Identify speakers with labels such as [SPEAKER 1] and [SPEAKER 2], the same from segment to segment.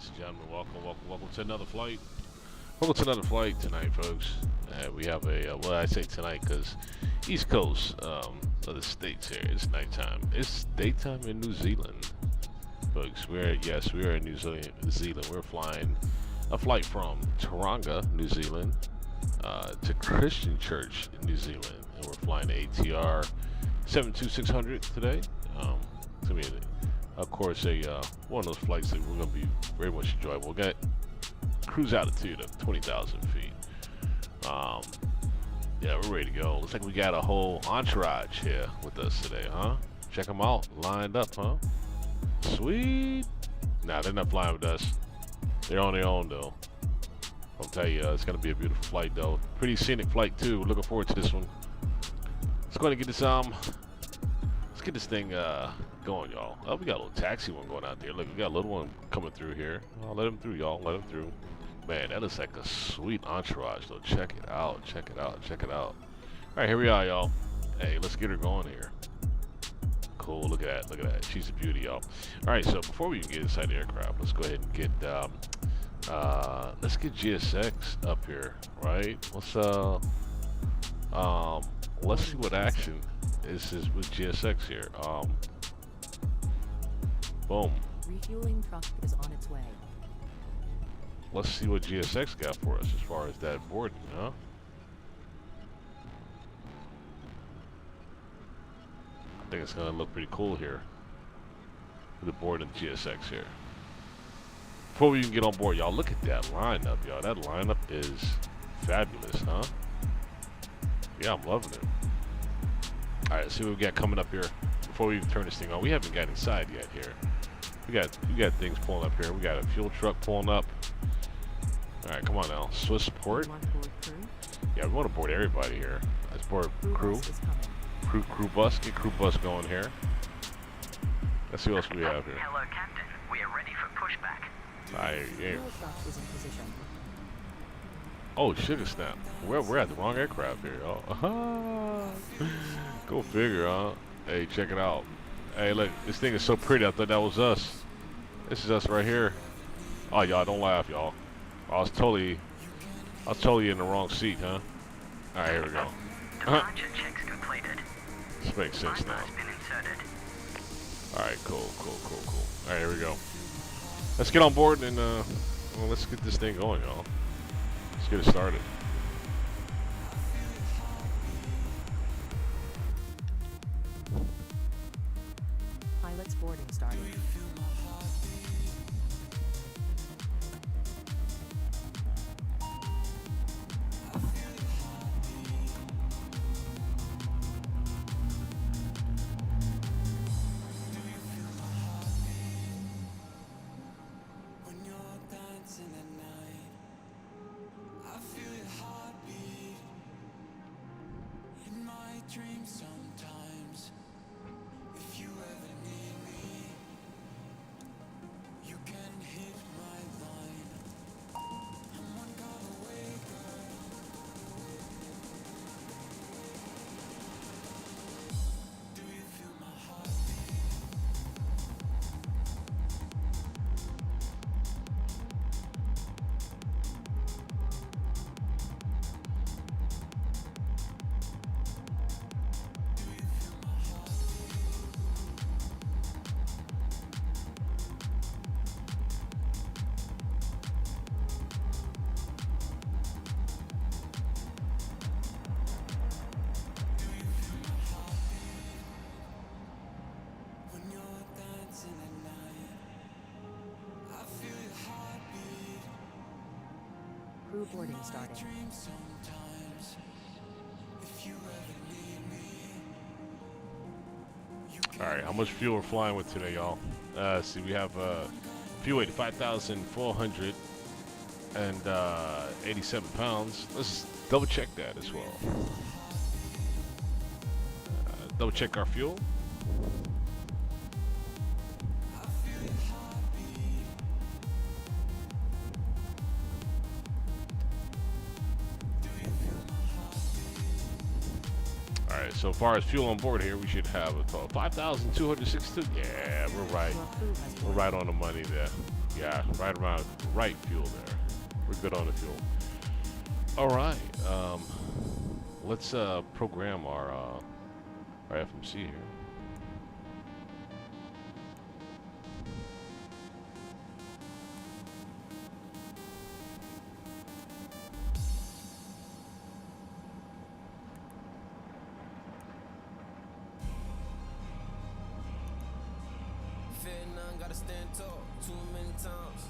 [SPEAKER 1] ladies and gentlemen. Welcome to another flight. Welcome to another flight tonight, folks. We have a, well, I say tonight because East Coast of the States here. It's nighttime. It's daytime in New Zealand, folks. We are in New Zealand. We're flying a flight from Tauranga, New Zealand, to Christchurch, New Zealand, and we're flying ATR 72600 today. It's gonna be, of course, one of those flights that we're gonna be very much enjoyable. We got cruise altitude of 20,000 feet. Yeah, we're ready to go. Looks like we got a whole entourage here with us today, huh? Check them out, lined up, huh? Sweet. Nah, they're not flying with us. They're on their own though. I'll tell you, it's gonna be a beautiful flight though. Pretty scenic flight too. We're looking forward to this one. Let's go ahead and get this let's get this thing going, y'all. Oh, we got a little taxi one going out there. Look, we got a little one coming through here. Oh, let him through, y'all. Let him through. Man, that looks like a sweet entourage though. Check it out. Check it out. Check it out. All right, here we are, y'all. Hey, let's get her going here. Cool. Look at that. Look at that. She's a beauty, y'all. All right, so before we get inside the aircraft, let's go ahead and get let's get GSX up here, right? Let's see what action is with GSX here. Boom.
[SPEAKER 2] Refueling truck is on its way.
[SPEAKER 1] Let's see what GSX got for us as far as that boarding, huh? I think it's gonna look pretty cool here. The board and GSX here. Before we even get on board, y'all, look at that lineup, y'all. That lineup is fabulous, huh? Yeah, I'm loving it. All right, let's see what we got coming up here. Before we even turn this thing on, we haven't got inside yet here. We got things pulling up here. We got a fuel truck pulling up. All right, come on now. Swiss support. Yeah, we want to board everybody here. Let's board crew. Crew bus. Get crew bus going here. Let's see what else we have here.
[SPEAKER 3] Hello, Captain. We are ready for pushback.
[SPEAKER 1] Yeah. Oh, sugar snap. We're at the wrong aircraft here. Oh, go figure, huh? Hey, check it out. Hey, look, this thing is so pretty. I thought that was us. This is us right here. Oh, y'all, don't laugh, y'all. I was totally in the wrong seat, huh? All right, here we go.
[SPEAKER 3] Departure checks completed.
[SPEAKER 1] This makes sense now.
[SPEAKER 3] Been inserted.
[SPEAKER 1] All right, cool. All right, here we go. Let's get on board and well, let's get this thing going, y'all. Let's get it started.
[SPEAKER 2] Pilot's boarding started.
[SPEAKER 4] Dream sometimes. If you ever need me, you can hit my line. I'm one call away, girl. Do you feel my heartbeat?
[SPEAKER 2] Crew boarding started.
[SPEAKER 1] All right, how much fuel we're flying with today, y'all? See, we have fuel weight 5,487 pounds. Let's double check that as well. Double check our fuel. Alright, so far as fuel on board here, we should have a total 5,262. Yeah, we're right. We're right on the money there. Yeah, right around right fuel there. We're good on the fuel. All right. Let's program our FMC here.
[SPEAKER 4] Gotta stand tall too many times.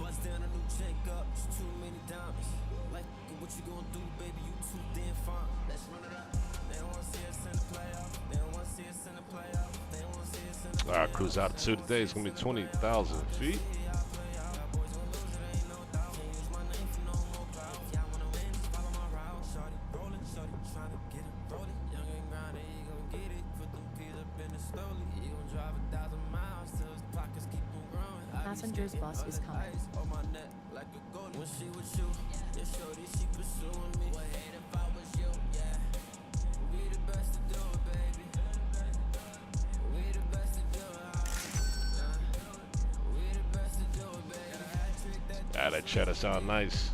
[SPEAKER 4] Bust down a new check up, it's too many diamonds. Like, what you gonna do, baby? You too damn fine. Let's run it up. They don't wanna see us in the playoff. They don't wanna see us in the playoff. They don't wanna see us in the playoff.
[SPEAKER 1] Our cruise altitude today is gonna be 20,000 feet.
[SPEAKER 2] Passengers bus is coming.
[SPEAKER 4] When she with you, yeah, shorty, she pursuing me. Would hate if I was you, yeah. We the best to do it, baby. We the best to do it, we the best to do it, baby.
[SPEAKER 1] Ah, that cheddar sound nice.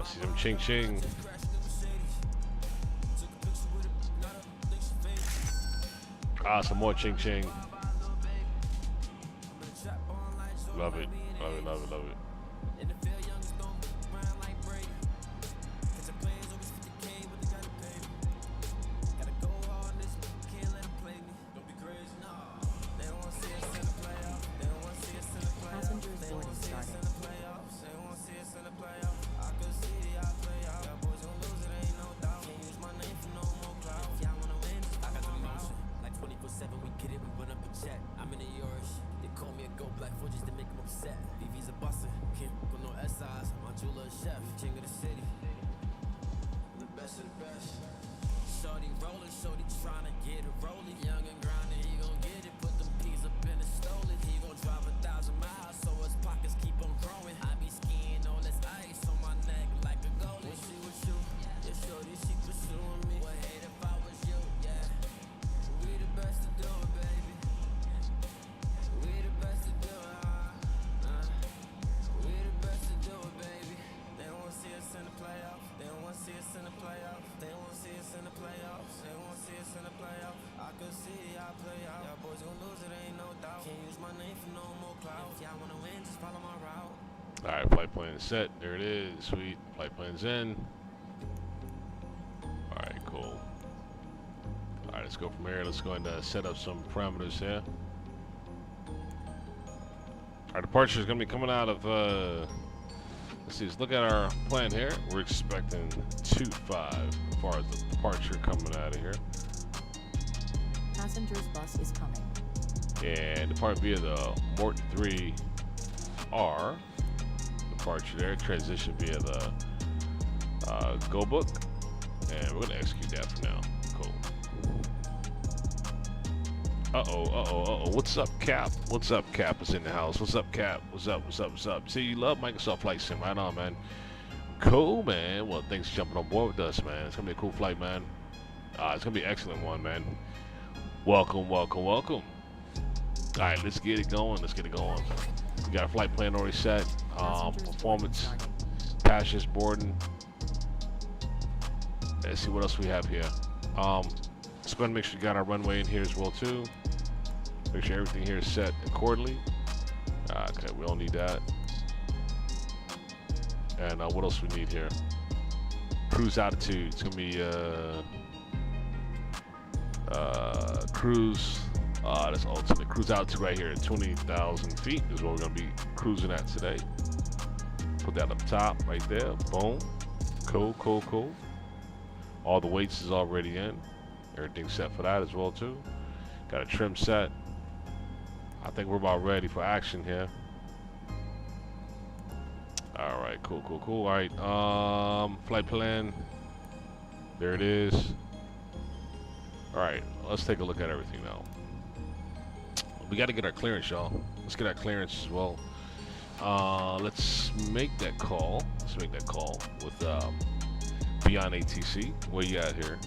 [SPEAKER 1] See some ching ching. Ah, some more ching ching. Love it, love it, love it, love it.
[SPEAKER 2] Passengers boarding starting.
[SPEAKER 4] I'm in the yours. They call me a go black for just to make them upset. VV's a bustin', can't go no SIs. My jeweler chef, king of the city. The best of the best. Shorty rollin', shorty tryna get it rollin'. Young and grindin', he gon' get it. Put them peas up in the stolin'. He gon' drive 1,000 miles, so his pockets keep on growing. I be skiing all this ice on my neck like a goalie. When she with you, yeah, shorty, she pursuing me. Would hate if I was you, yeah. We the best to do it, baby. We the best to do it, we the best to do it, baby. They don't wanna see us in the playoffs. They don't wanna see us in the playoffs. They don't wanna see us in the playoffs. They don't wanna see us in the playoffs. I could see y'all play out. Y'all boys gon' lose it, ain't no doubt. Can't use my name for no more clout. If y'all wanna win, just follow my route.
[SPEAKER 1] All right, flight plan set. There it is. Sweet. Flight plan's in. All right, cool. All right, let's go from here. Let's go and set up some parameters here. Our departure is going to be coming out of, let's see, let's look at our plan here. We're expecting 2-5 as far as the departure coming out of here.
[SPEAKER 2] Passengers bus is coming.
[SPEAKER 1] And depart via the Mort 3R. Departure there. Transition via the Go Book. And we're going to execute that for now. Cool. Uh-oh. What's up, Cap? What's up, Cap is in the house. What's up, Cap? What's up? See, you love Microsoft Flight Sim. Right on, man. Cool, man. Well, thanks for jumping on board with us, man. It's going to be a cool flight, man. It's going to be an excellent one, man. Welcome. All right, let's get it going. We got a flight plan already set. Performance, passengers boarding. Let's see what else we have here. Let's go ahead and make sure you got our runway in here as well too. Make sure everything here is set accordingly. Okay, we don't need that. And what else we need here? Cruise altitude. It's gonna be cruise. That's ultimate cruise altitude right here at 20,000 feet is what we're gonna be cruising at today. Put that up top right there. Boom. Cool. All the weights is already in. Everything's set for that as well too. Got a trim set. I think we're about ready for action here. All right, cool. All right, flight plan. There it is. All right, let's take a look at everything now. We got to get our clearance, y'all. Let's get our clearance as well. Let's make that call. With Beyond ATC. Where you at here?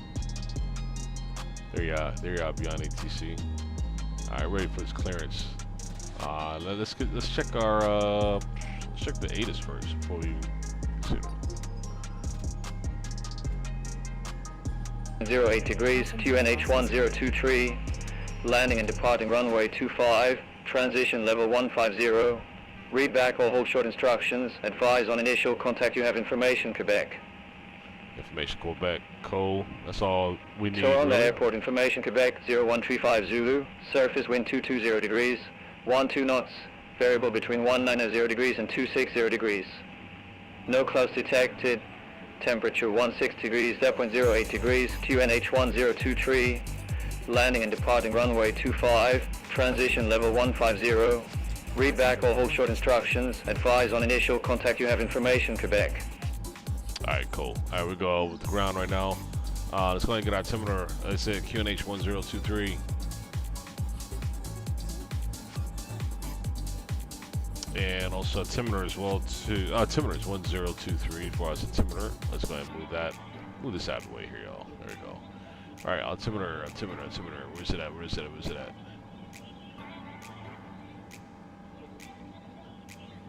[SPEAKER 1] There you are, Beyond ATC. All right, ready for this clearance. Let's check our let's check the ATIS first before we see.
[SPEAKER 5] 08 degrees, QNH 1023, landing and departing runway 25, transition level 150, read back or hold short instructions, advise on initial contact you have information, Quebec.
[SPEAKER 1] Information Quebec, cool, that's all we need.
[SPEAKER 5] Tauranga
[SPEAKER 1] really.
[SPEAKER 5] Airport information, Quebec 0135 Zulu, surface wind 220 degrees, 12 knots, variable between 190 degrees and 260 degrees. No clouds detected. Temperature 16 degrees, 0.08 degrees, QNH 1023, landing and departing runway 25, transition level 150, read back or hold short instructions, advise on initial contact you have information, Quebec.
[SPEAKER 1] Alright, cool. Alright, we go with the ground right now. Let's go ahead and get our altimeter. It's at QNH 1023. And also altimeter as well too. Altimeter is 1023 for us altimeter. Let's go ahead and move that. Move this out of the way here, y'all. There we go. Alright, altimeter. Where's it at? Where's it at?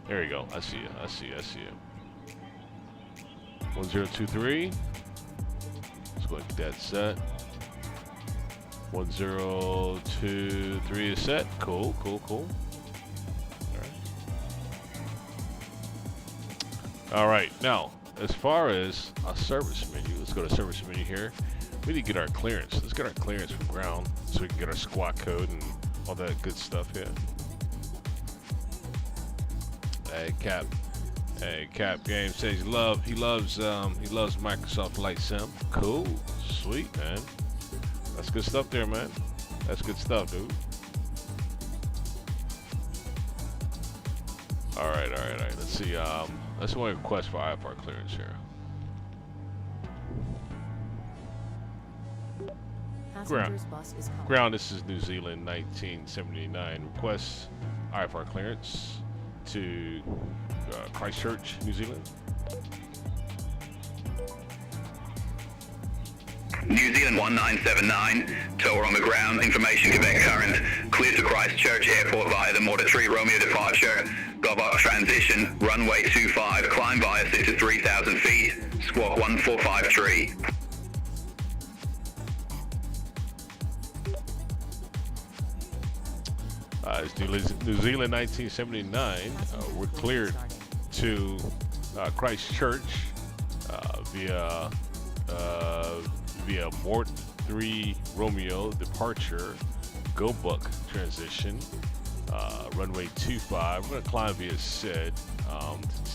[SPEAKER 1] There you go. I see you. 1023. Let's go ahead and get that set. 1023 is set. Cool. All right, now, as far as a service menu, let's go to service menu here. We need to get our clearance. Let's get our clearance from ground so we can get our squawk code and all that good stuff here. Hey, Cap Game says he loves Microsoft Flight Sim. Cool, sweet, man. That's good stuff there, man. That's good stuff, dude. All right. Let's see. Let's go and request for IFR clearance here.
[SPEAKER 2] Passengers bus is coming.
[SPEAKER 1] Ground. This is New Zealand 1979. Request IFR clearance to Christchurch, New Zealand.
[SPEAKER 6] New Zealand 1979, Tauranga ground, information Quebec current, clear to Christchurch Airport via the Mortar 3 Romeo departure, Gobart transition, runway 25, climb via to 3,000 feet, squawk 1453.
[SPEAKER 1] It's New Zealand 1979. We're cleared to Christchurch via Mort 3 Romeo departure, go buck transition, runway 25. We're gonna climb via said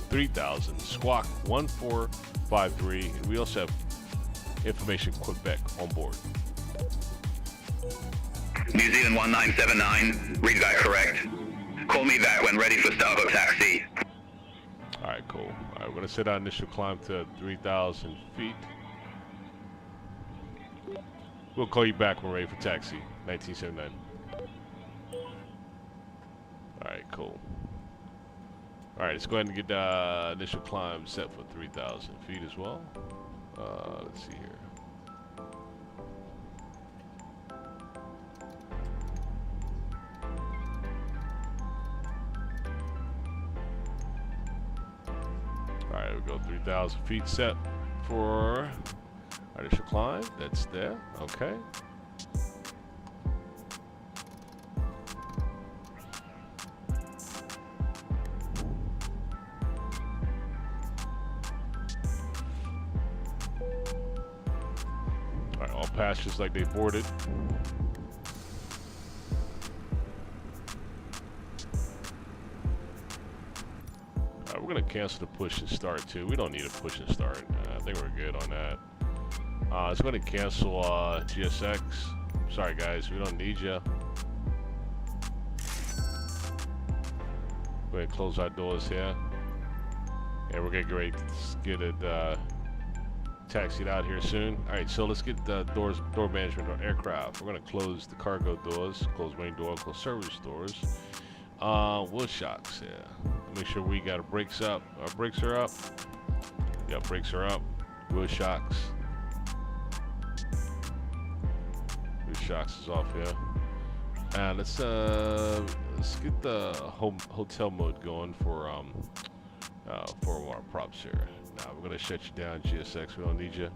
[SPEAKER 1] 3,000, squawk 1453, and we also have information Quebec on board.
[SPEAKER 6] New Zealand 1979, read back correct. Call me back when ready for Starbucks taxi.
[SPEAKER 1] All right, cool. All right, we're gonna set our initial climb to 3,000 feet. We'll call you back when we're ready for taxi. 1979. All right, cool. All right, let's go ahead and get the initial climb set for 3,000 feet as well. Let's see here. All right, we go 3,000 feet set for our initial climb. That's there. Okay. All right, all passengers like they boarded. We're gonna cancel the push and start too. We don't need a push and start. I think we're good on that. It's gonna cancel GSX. Sorry guys, we don't need you. Go ahead and close our doors here. And we're gonna get ready to get it taxied out here soon. Alright, so let's get the door management on aircraft. We're gonna close the cargo doors, close main door, close service doors. Wheel shocks, yeah. Make sure we got our brakes up. Our brakes are up. Yeah, brakes are up. Wheel shocks. Wheel shocks is off, yeah. Let's get the hotel mode going for our props here. Now we're gonna shut you down, GSX. We don't need you.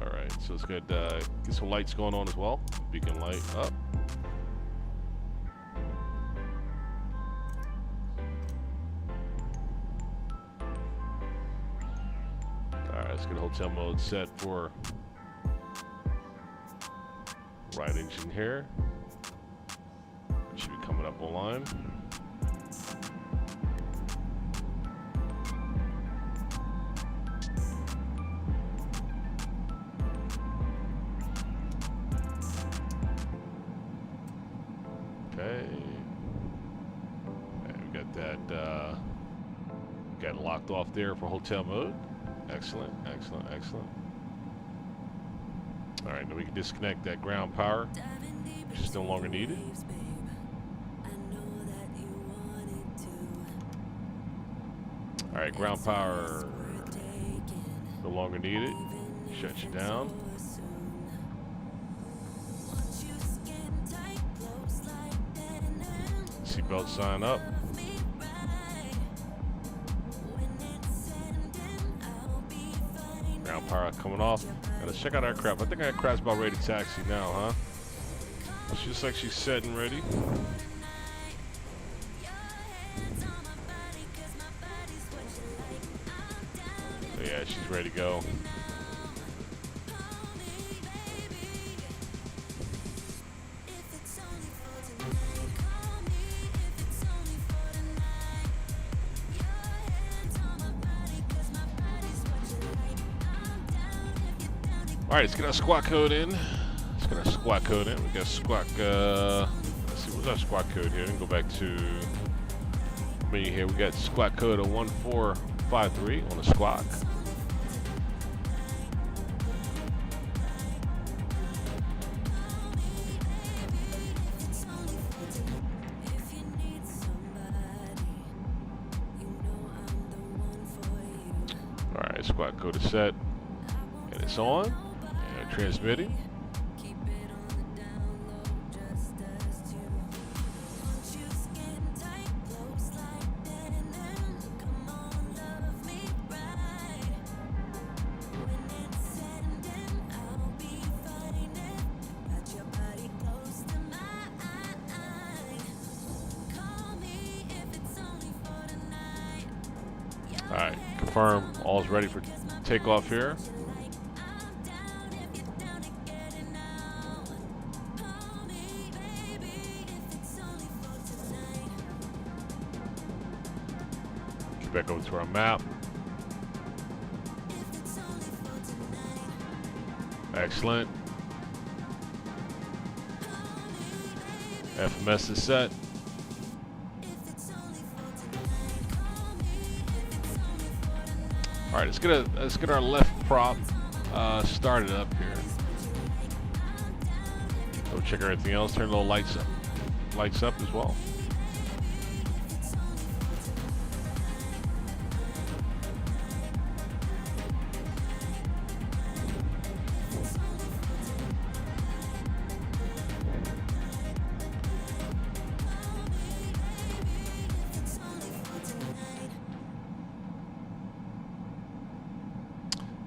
[SPEAKER 1] All right, so let's get some lights going on as well. Beacon light up. Let's get hotel mode set for right engine here. It should be coming up online. Okay. And we got that got it locked off there for hotel mode. Excellent, excellent, excellent. All right, now we can disconnect that ground power, which is no longer needed. All right, ground power no longer needed. Shut you down. Seatbelt sign up. Ground power coming off. Now let's check out aircraft. I think aircraft's about ready to taxi now, huh? It's just like she's set and ready. So yeah, she's ready to go. All right, let's get our squawk code in. Let's get our squawk code in. We got squawk, let's see, what's our squawk code here? Then go back to menu here. We got squawk code of 1453 on the squawk. All right, squawk code is set. And it's on. And transmitting. All right, confirm all's ready for takeoff here. Back over to our map. Excellent. FMS is set. All right, let's get our left prop started up here. Go check everything else. Turn the little lights up as well.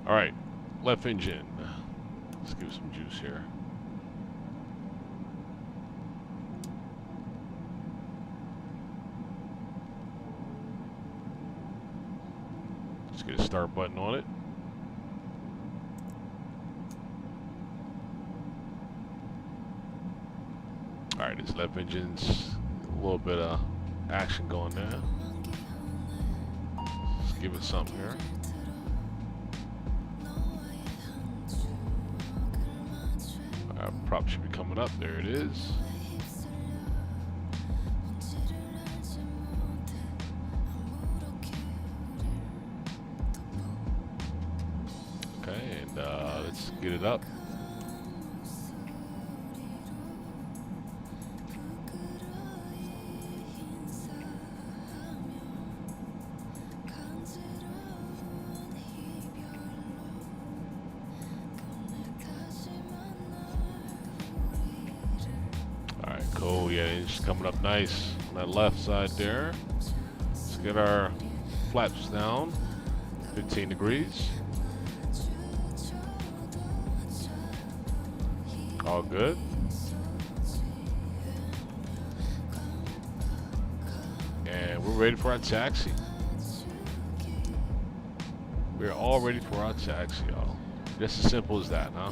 [SPEAKER 1] All right, left engine. Let's give some juice here. Let's get a start button on it. All right, this left engine's a little bit of action going there. Let's give it something here. Prop should be coming up. There it is. Okay, and let's get it up. we got engines coming up nice on that left side there. Let's get our flaps down. 15 degrees. All good. And we're ready for our taxi. We're all ready for our taxi, y'all. Just as simple as that, huh?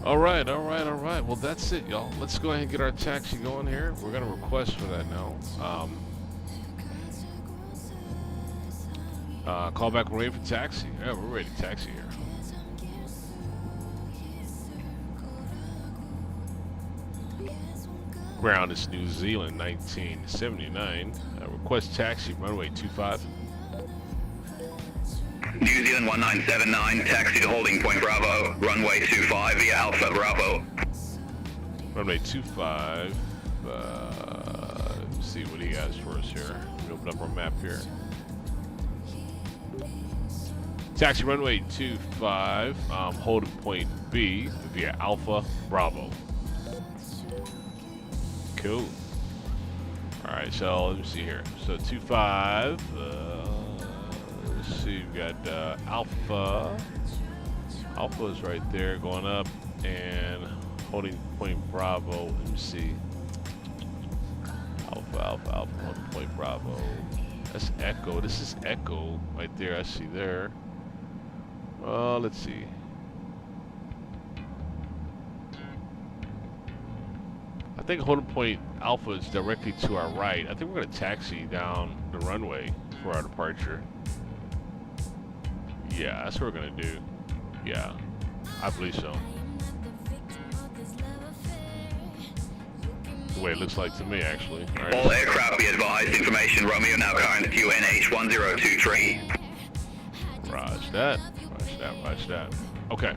[SPEAKER 1] All right. Well, that's it, y'all. Let's go ahead and get our taxi going here. We're gonna request for that now. Call back, we're ready for taxi. Yeah, we're ready to taxi here. Ground is New Zealand, 1979. Request taxi, runway 25.
[SPEAKER 6] New Zealand 1979, taxi to holding point Bravo, runway 25 via Alpha Bravo.
[SPEAKER 1] Runway 25. Let's see what he has for us here. Let me open up our map here. Taxi runway 25, holding point B via Alpha Bravo. Cool. All right, so let me see here. So 25. Let's see, we got Alpha. Alpha is right there, going up, and holding point Bravo. Let me see. Alpha, holding point Bravo. That's Echo. This is Echo right there. I see there. Let's see. I think holding point Alpha is directly to our right. I think we're gonna taxi down the runway for our departure. Yeah, that's what we're gonna do. Yeah, I believe so. The way it looks like to me, actually. All right.
[SPEAKER 6] All aircraft be advised, information Romeo now current UNH 1023.
[SPEAKER 1] Roger that. Roger that. Okay.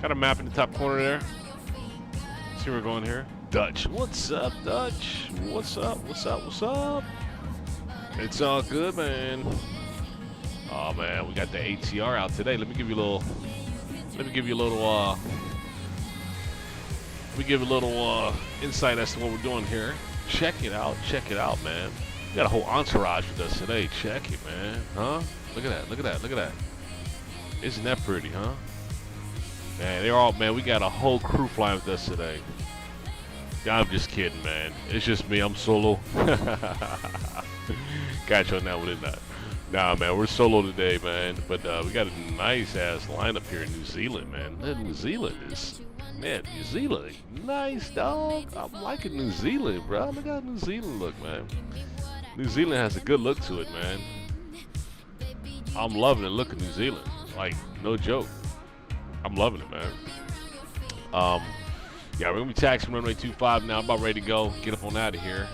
[SPEAKER 1] Got a map in the top corner there. See where we're going here. Dutch. What's up, Dutch? What's up? It's all good, man. Oh man, we got the ATR out today. Let me give you a little insight as to what we're doing here. Check it out, man. We got a whole entourage with us today. Check it, man. Huh? Look at that. Isn't that pretty, huh? Man, we got a whole crew flying with us today. Yeah, I'm just kidding, man. It's just me. I'm solo. Got you on that one, didn't I? Nah, man, we're solo today, man. But we got a nice-ass lineup here in New Zealand, man. New Zealand, nice, dog. I'm liking New Zealand, bro. Look how New Zealand look, man. New Zealand has a good look to it, man. I'm loving the look of New Zealand. Like, no joke. I'm loving it, man. Yeah, we're gonna be taxiing runway 25 now. About ready to go. Get up on out of here.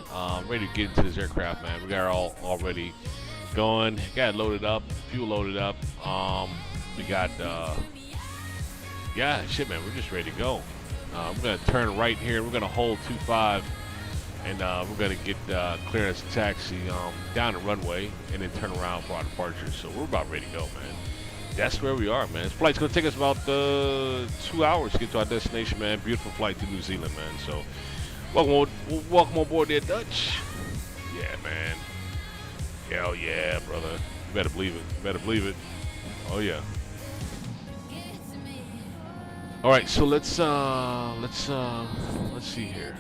[SPEAKER 1] Ready to get into this aircraft, man. We got all already going. Got it loaded up. Fuel loaded up. We got yeah, shit, man. We're just ready to go. We're gonna turn right here. We're gonna hold 25, and we're gonna get clearance to taxi down the runway, and then turn around for our departure. So we're about ready to go, man. That's where we are, man. This flight's gonna take us about 2 hours to get to our destination, man. Beautiful flight to New Zealand, man. So welcome on board there, Dutch. Yeah, man. Hell yeah, brother. You better believe it. Oh yeah. All right, so let's see here.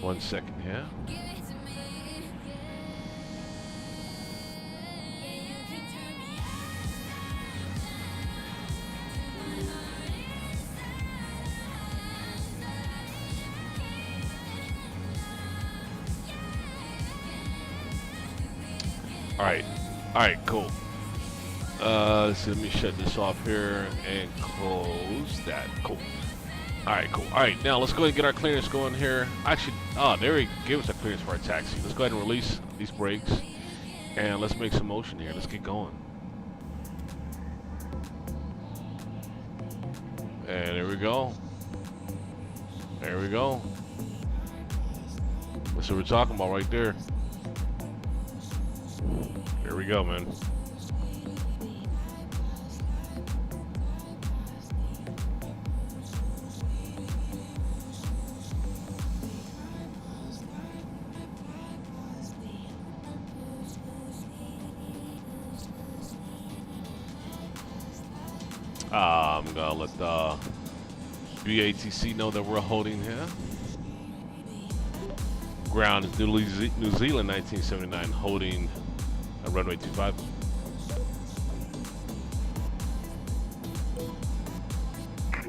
[SPEAKER 1] 1 second here. All right, cool. Let's see, let me shut this off here and close that. Cool. All right, now let's go ahead and get our clearance going here. Actually, there he gave us a clearance for our taxi. Let's go ahead and release these brakes, and let's make some motion here. Let's get going. And there we go. That's what we're talking about right there. Here we go, man. I'm gonna let the VATC know that we're holding here. Ground is New Zealand 1979, holding at runway 25.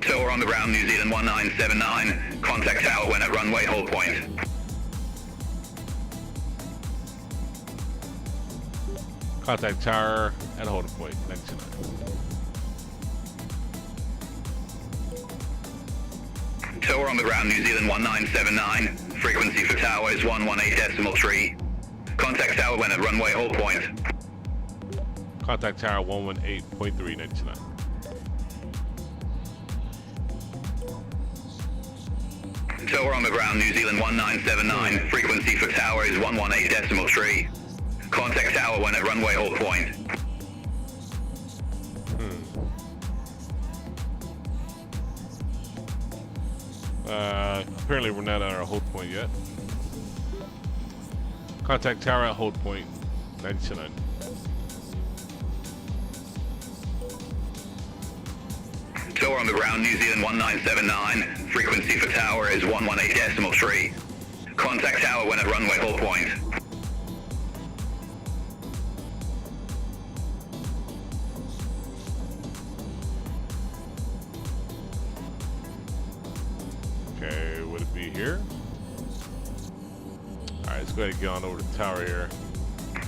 [SPEAKER 6] Tower on the ground, New Zealand 1979. Contact tower when at runway hold point.
[SPEAKER 1] Contact tower at holding point 99.
[SPEAKER 6] Tower on the ground, New Zealand 1979. Frequency for tower is 118.3. Contact tower when at runway hold point.
[SPEAKER 1] Contact tower 118.3 99.
[SPEAKER 6] Tower on the ground, New Zealand 1979. Frequency for tower is 118.3. Contact tower when at runway hold point.
[SPEAKER 1] Apparently we're not at our hold point yet. Contact tower at hold point 99.
[SPEAKER 6] Tower on the ground, New Zealand 1979. Frequency for tower is 118.3. Contact tower when at runway hold point.
[SPEAKER 1] Okay, would it be here? Alright, let's go ahead and get on over to the tower here.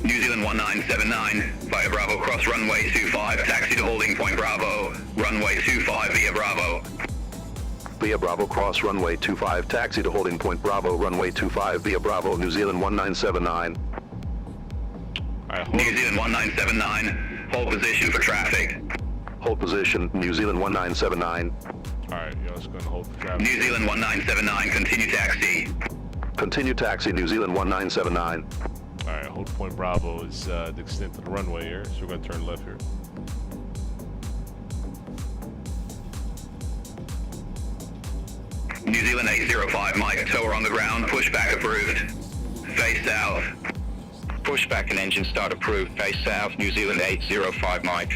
[SPEAKER 6] New Zealand 1979, via Bravo, cross runway 25, taxi to holding point Bravo, runway 25 via Bravo.
[SPEAKER 7] Via Bravo, cross runway 25, taxi to holding point Bravo, runway 25 via Bravo, New Zealand 1979.
[SPEAKER 1] Alright, hold
[SPEAKER 6] New
[SPEAKER 1] up.
[SPEAKER 6] Zealand 1979, hold position for traffic.
[SPEAKER 7] Hold position, New Zealand 1979.
[SPEAKER 1] Alright, yeah, let's go and hold for traffic.
[SPEAKER 6] New Zealand 1979, continue taxi.
[SPEAKER 7] Continue taxi, New Zealand 1979.
[SPEAKER 1] Alright, hold point Bravo is the extent of the runway here, so we're going to turn left here.
[SPEAKER 6] New Zealand 805, Mike, tower on the ground, pushback approved. Face south.
[SPEAKER 8] Pushback and engine start approved. Face south, New Zealand 805 Mike.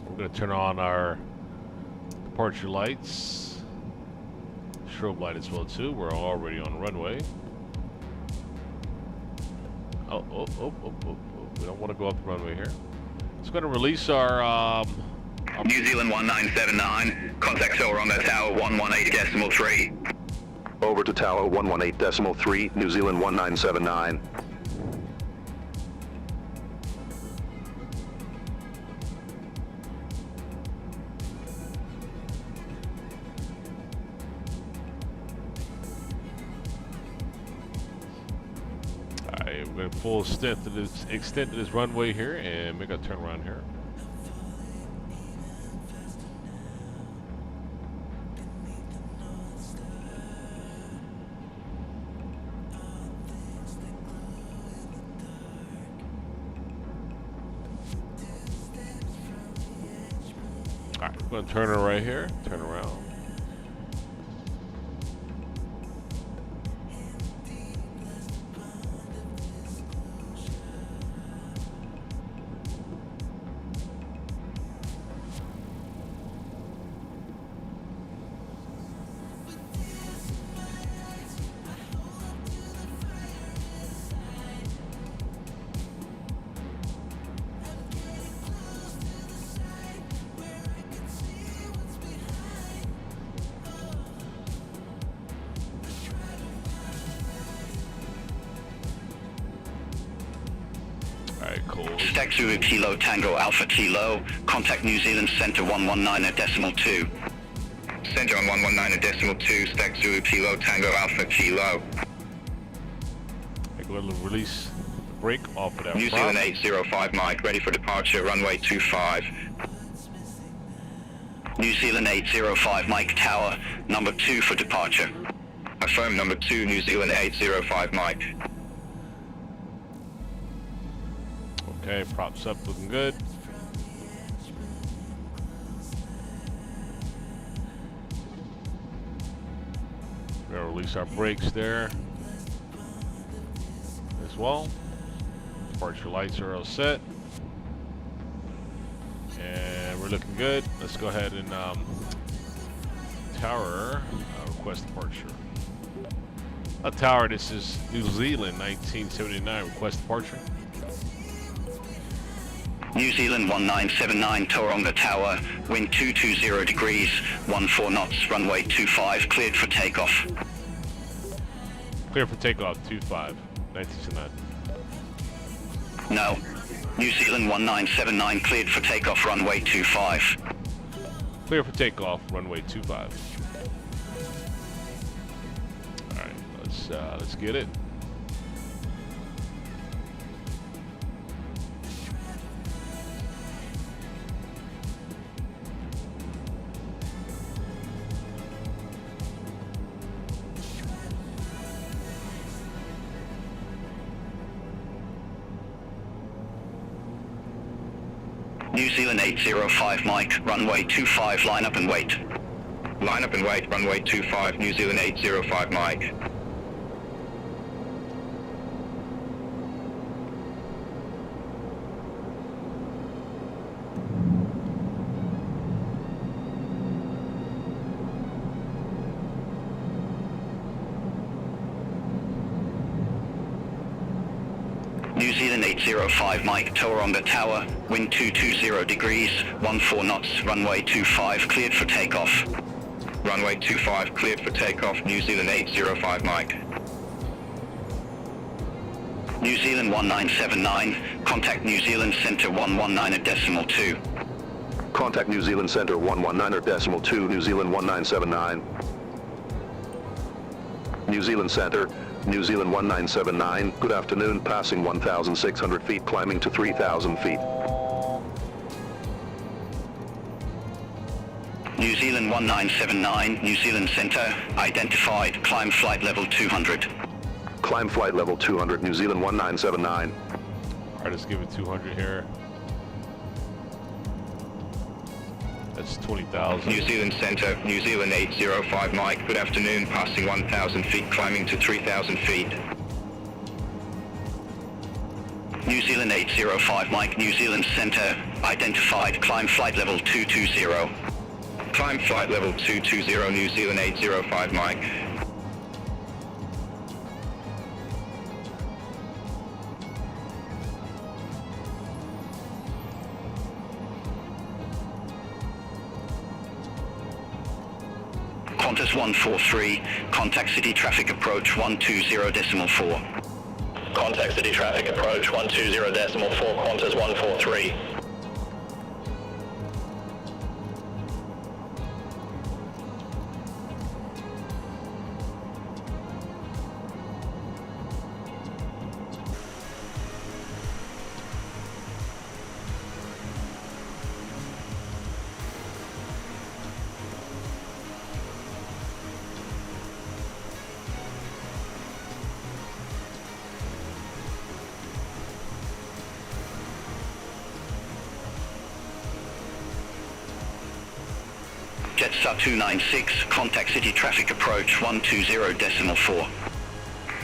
[SPEAKER 1] We're going to turn on our departure lights. Strobe light as well too. We're already on the runway. Oh. We don't want to go up the runway here. It's going to release our
[SPEAKER 6] New Zealand 1979, contact tower on that tower 118.3.
[SPEAKER 7] Over to tower 118.3, New Zealand 1979.
[SPEAKER 1] Alright, we're going to full extent to this runway here and make a turn around here. Alright, we're going to turn her right here, turn around. vehicles.
[SPEAKER 6] Stack Zulu Kilo Tango Alpha Kilo. Contact New Zealand Centre 119.2. Centre on 119.2. Stack Zulu Kilo Tango Alpha Kilo.
[SPEAKER 1] Okay, go ahead and release the brake off of that
[SPEAKER 6] New
[SPEAKER 1] prop.
[SPEAKER 6] Zealand 805 Mike, ready for departure, runway 25. New Zealand 805 Mike, tower, number 2 for departure. Affirm number 2, New Zealand 805 Mike.
[SPEAKER 1] Okay, props up, looking good. We're gonna release our brakes there as well. Departure lights are all set. And we're looking good. Let's go ahead and tower, request departure. A tower, this is New Zealand 1979, request departure.
[SPEAKER 6] New Zealand 1979 Tauranga Tower, wind 220 degrees, 14 knots, runway 25, cleared for takeoff.
[SPEAKER 1] Clear for takeoff, 25, 1979.
[SPEAKER 6] No. New Zealand 1979 cleared for takeoff, runway 25.
[SPEAKER 1] Clear for takeoff, runway 25. All right, let's get it.
[SPEAKER 6] New Zealand 805 Mike, runway 25, line up and wait. Line up and wait, runway 25, New Zealand 805 Mike. New Zealand 805 Mike, Tauranga Tower, wind 220 degrees, 14 knots, runway 25, cleared for takeoff. Runway 25, cleared for takeoff, New Zealand 805 Mike. New Zealand 1979, contact New Zealand Centre 119.2.
[SPEAKER 7] Contact New Zealand Centre 119.2, New Zealand 1979. New Zealand Centre, New Zealand 1979, good afternoon, passing 1,600 feet, climbing to 3,000 feet.
[SPEAKER 6] New Zealand 1979, New Zealand Centre, identified, climb flight level 200.
[SPEAKER 7] Climb flight level 200, New Zealand 1979.
[SPEAKER 1] All right, let's give it 200 here. That's 20,000.
[SPEAKER 6] New Zealand Centre, New Zealand 805 Mike, good afternoon, passing 1,000 feet, climbing to 3,000 feet. New Zealand 805 Mike, New Zealand Centre, identified, climb flight level 220. Climb flight level 220, New Zealand 805 Mike. Qantas 143, contact city traffic approach 120.4. Contact city traffic approach 120.4, Qantas 143. Jetstar 296, contact city traffic approach 120.4.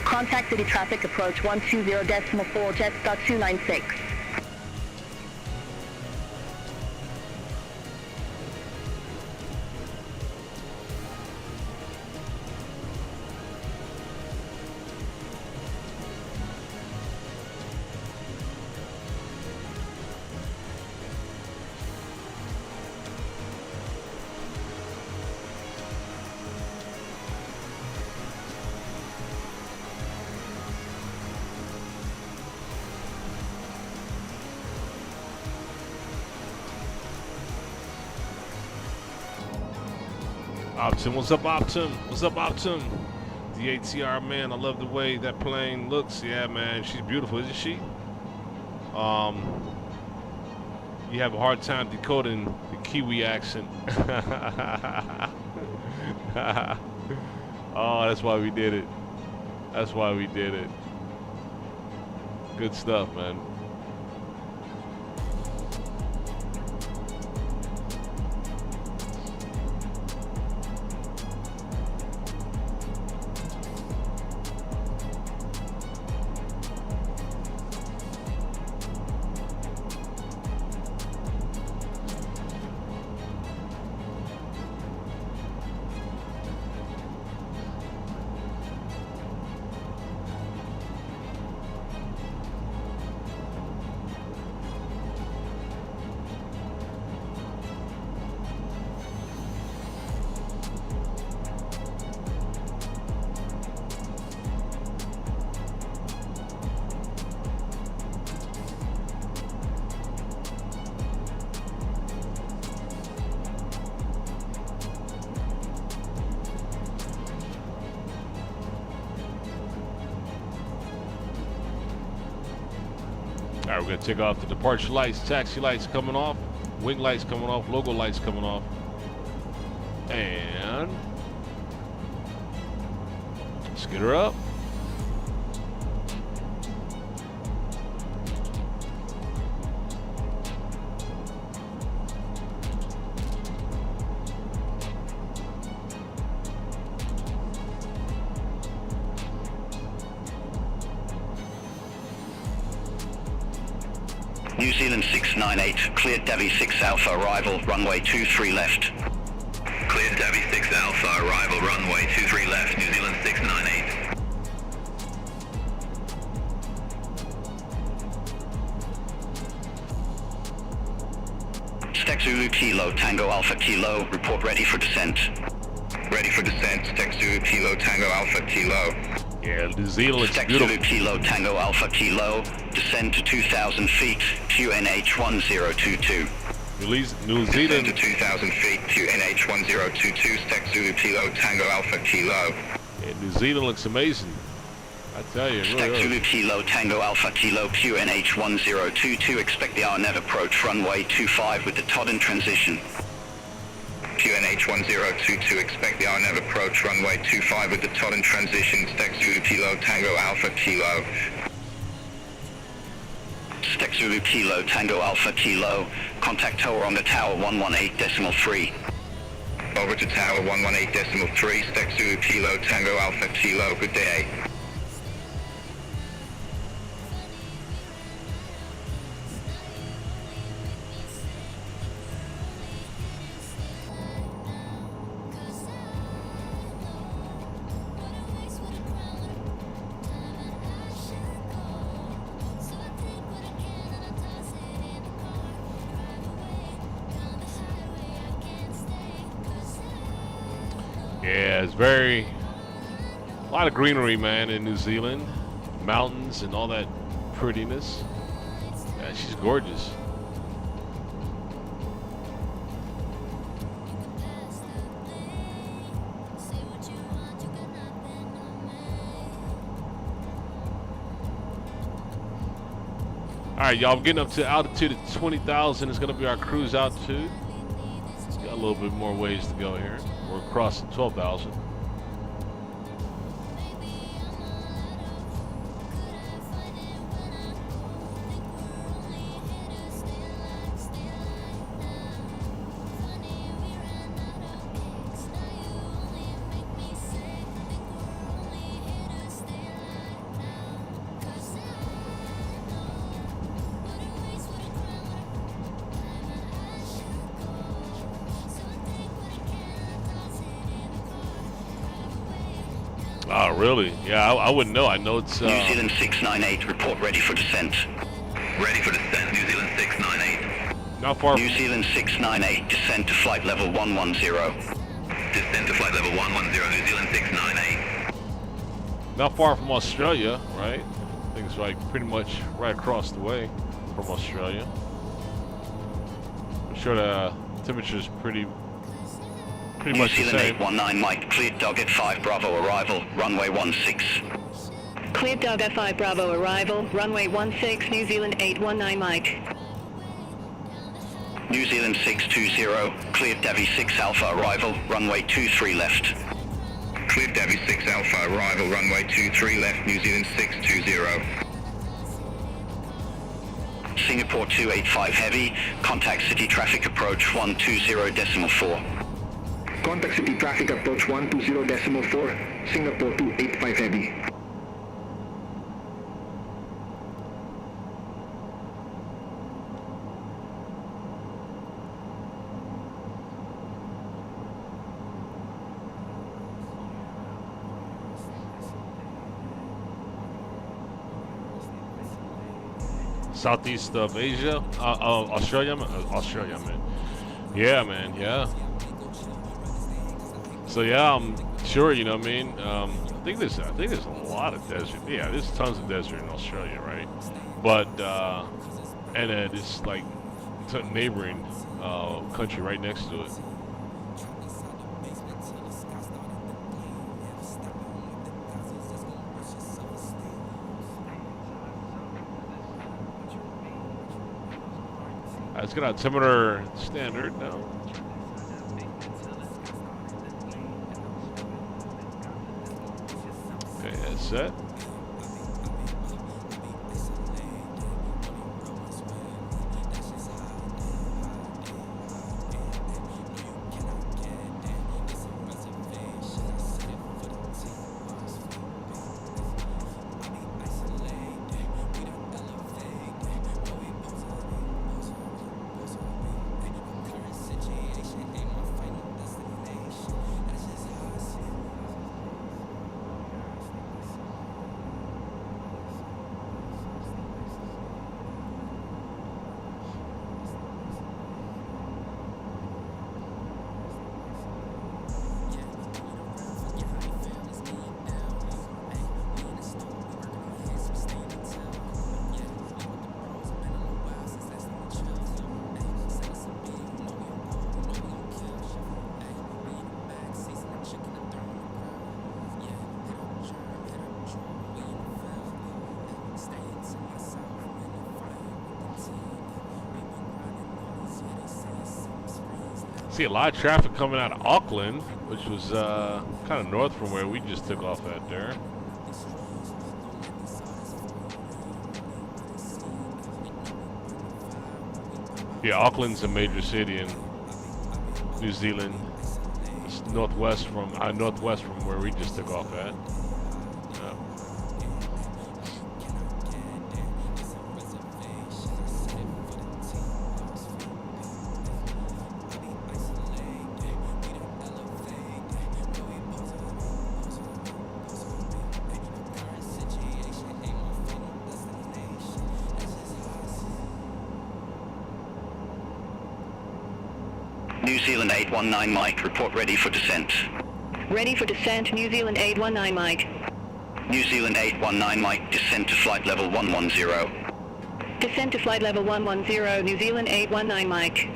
[SPEAKER 9] Contact city traffic approach 120.4, Jetstar 296.
[SPEAKER 1] Optim, what's up, Optim? What's up, Optim? The ATR, man, I love the way that plane looks. Yeah, man, she's beautiful, isn't she? You have a hard time decoding the Kiwi accent. Oh, that's why we did it. That's why we did it. Good stuff, man. All right, we're gonna take off the departure lights, taxi lights coming off, wing lights coming off, logo lights coming off, and let's get her up.
[SPEAKER 8] New Zealand 698, cleared Davy 6 Alpha, arrival, runway 23 left.
[SPEAKER 6] Cleared Davy 6 Alpha, arrival, runway 23 left, New Zealand 698.
[SPEAKER 8] Stack Zulu Kilo, Tango Alpha Kilo, report ready for descent.
[SPEAKER 6] Ready for descent, Stack Zulu Kilo, Tango Alpha Kilo.
[SPEAKER 1] Yeah, New Zealand looks
[SPEAKER 8] Stack
[SPEAKER 1] beautiful.
[SPEAKER 8] Zulu Kilo, Tango Alpha Kilo, descend to 2,000 feet, QNH 1022.
[SPEAKER 1] New
[SPEAKER 6] Descend
[SPEAKER 1] Zealand.
[SPEAKER 6] to 2,000 feet, QNH 1022, Stack Zulu Kilo, Tango Alpha Kilo.
[SPEAKER 1] Yeah, New Zealand looks amazing. I tell you, it
[SPEAKER 8] Stack
[SPEAKER 1] really
[SPEAKER 8] Zulu
[SPEAKER 1] is.
[SPEAKER 8] Kilo, Tango Alpha Kilo, QNH 1022, expect the RNAV approach runway 25 with the Todd in transition.
[SPEAKER 6] QNH 1022, expect the RNAV approach runway 25 with the Todd in transition, Stack Zulu Kilo, Tango Alpha Kilo.
[SPEAKER 8] Stack Zulu Kilo, Tango Alpha Kilo, contact Tauranga Tower 118.3.
[SPEAKER 6] Over to Tower 118.3, Stack Zulu Kilo, Tango Alpha Kilo, good day.
[SPEAKER 1] Yeah, it's a lot of greenery, man, in New Zealand. Mountains and all that prettiness. Yeah, she's gorgeous. All right, y'all, we're getting up to altitude at 20,000. It's going to be our cruise altitude. Got a little bit more ways to go here. We're crossing 12,000. Oh, really? Yeah, I wouldn't know. I know it's...
[SPEAKER 8] New Zealand 698, report ready for descent.
[SPEAKER 6] Ready for descent, New Zealand 698.
[SPEAKER 1] not far
[SPEAKER 8] New Zealand 698, descend to flight level 110.
[SPEAKER 6] Descend to flight level 110, New Zealand 698.
[SPEAKER 1] not far from Australia, right? I think it's like pretty much right across the way from Australia. I'm sure the temperature is pretty Pretty
[SPEAKER 8] New
[SPEAKER 1] much the
[SPEAKER 8] Zealand
[SPEAKER 1] same.
[SPEAKER 8] 819 Mike, cleared dog at 5 Bravo arrival, runway 16.
[SPEAKER 9] Cleared Dog F5 Bravo arrival, runway 16, New Zealand 819 Mike.
[SPEAKER 8] New Zealand 620, cleared Davy 6 Alpha arrival, runway 23 left.
[SPEAKER 6] Cleared Davy 6 Alpha arrival, runway 23 left, New Zealand 620.
[SPEAKER 8] Singapore 285 Heavy, contact city traffic approach 120.4.
[SPEAKER 10] Contact city traffic approach 120.4, Singapore 285 Heavy.
[SPEAKER 1] Southeast of Asia, Australia, Australia, man. Yeah, man, yeah. So yeah, I'm sure, you know what I mean. I think there's a lot of desert. Yeah, there's tons of desert in Australia, right? But and it's like it's a neighboring country right next to it. Let's get altimeter standard now. Okay, that's set. See a lot of traffic coming out of Auckland, which was kind of north from where we just took off at there. Yeah, Auckland's a major city in New Zealand. It's northwest from where we just took off at. Yeah.
[SPEAKER 8] New Zealand 819 Mike, report ready for descent.
[SPEAKER 9] Ready for descent, New Zealand 819 Mike.
[SPEAKER 8] New Zealand 819 Mike, descent to flight level 110.
[SPEAKER 9] Descent to flight level 110, New Zealand 819 Mike.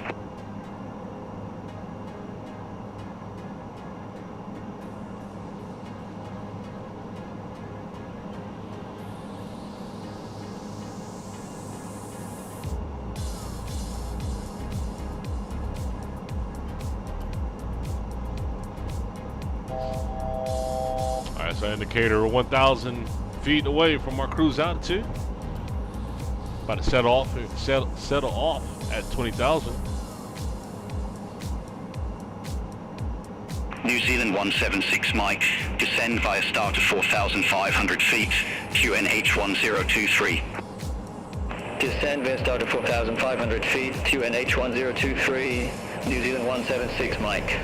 [SPEAKER 1] Alright, so indicator 1,000 feet away from our cruise altitude. About to settle off at 20,000.
[SPEAKER 8] New Zealand 176 Mike, descend via start to 4,500 feet, QNH 1023.
[SPEAKER 5] Descend via start to 4,500 feet, QNH 1023, New Zealand 176 Mike.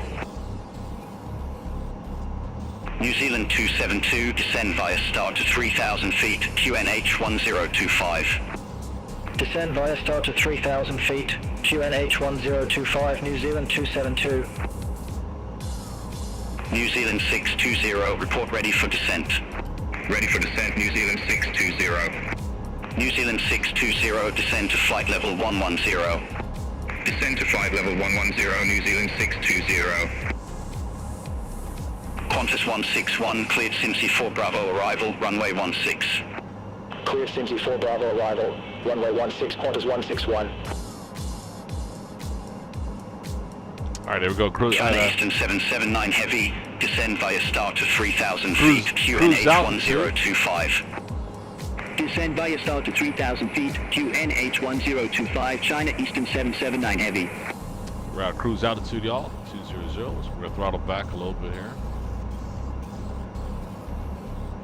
[SPEAKER 8] New Zealand 272, descend via start to 3,000 feet, QNH 1025.
[SPEAKER 10] Descend via start to 3,000 feet, QNH 1025, New Zealand 272.
[SPEAKER 8] New Zealand 620, report ready for descent.
[SPEAKER 6] Ready for descent, New Zealand 620.
[SPEAKER 8] New Zealand 620, descend to flight level 110.
[SPEAKER 6] Descend to flight level 110, New Zealand 620.
[SPEAKER 8] Qantas 161, cleared Cincy 4 Bravo arrival, runway 16.
[SPEAKER 10] Clear Cincy 4 Bravo arrival, runway 16, Qantas 161.
[SPEAKER 1] Alright, there we go. Cruise.
[SPEAKER 8] China Eastern 779 Heavy, descend via start to 3,000
[SPEAKER 1] Cruise-
[SPEAKER 8] feet,
[SPEAKER 1] cruise out,
[SPEAKER 8] QNH1025.
[SPEAKER 11] Descend via start to 3,000 feet, QNH1025, China Eastern 779 Heavy.
[SPEAKER 1] We're at cruise altitude, y'all. 200. So we're gonna throttle back a little bit here.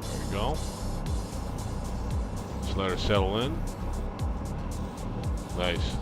[SPEAKER 1] There we go. Just let her settle in. Nice.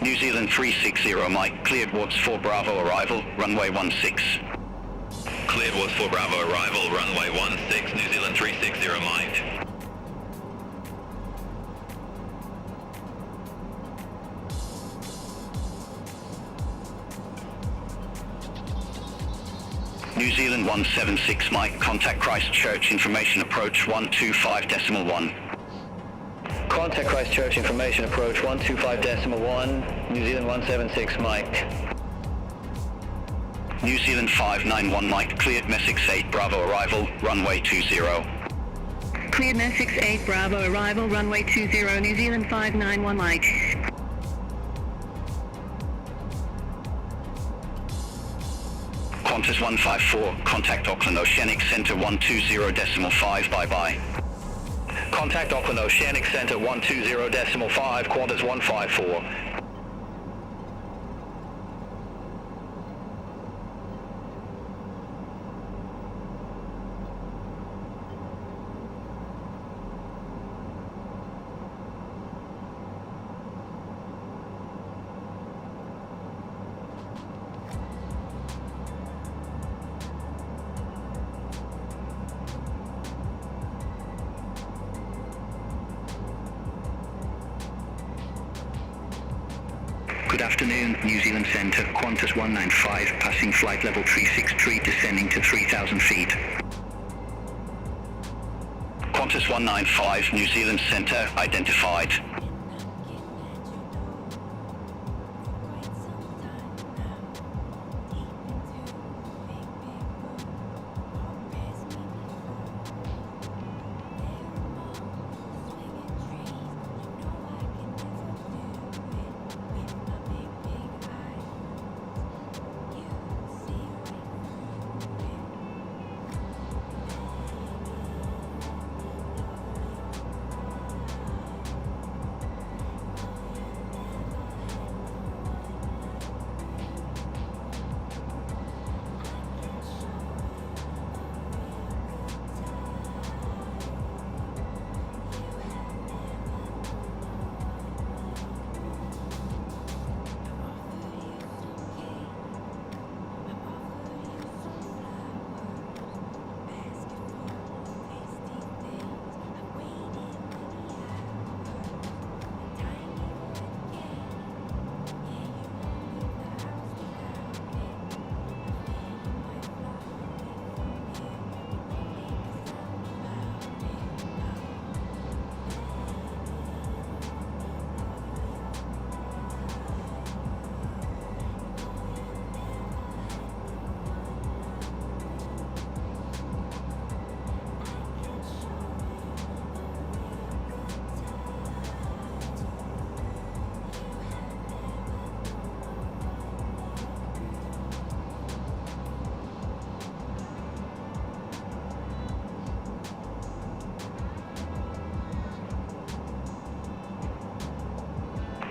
[SPEAKER 8] New Zealand 360 Mike, cleared Wards 4 Bravo arrival, runway 16.
[SPEAKER 6] Cleared Wards 4 Bravo arrival, runway 16, New Zealand 360 Mike.
[SPEAKER 8] New Zealand 176 Mike, contact Christchurch, information approach 125.1.
[SPEAKER 5] Contact Christchurch, information approach 125.1, New Zealand 176 Mike.
[SPEAKER 8] New Zealand 591 Mike, cleared Messex 8 Bravo arrival, runway 20.
[SPEAKER 9] Cleared Messex 8 Bravo arrival, runway 20, New Zealand 591 Mike.
[SPEAKER 8] Qantas 154, contact Auckland Oceanic Centre 120.5, bye-bye.
[SPEAKER 5] Contact Auckland Oceanic Centre 120.5, Qantas 154.
[SPEAKER 11] Good afternoon, New Zealand Centre, Qantas 195, passing flight level 363, descending to 3,000 feet.
[SPEAKER 8] Qantas 195, New Zealand Centre, identified.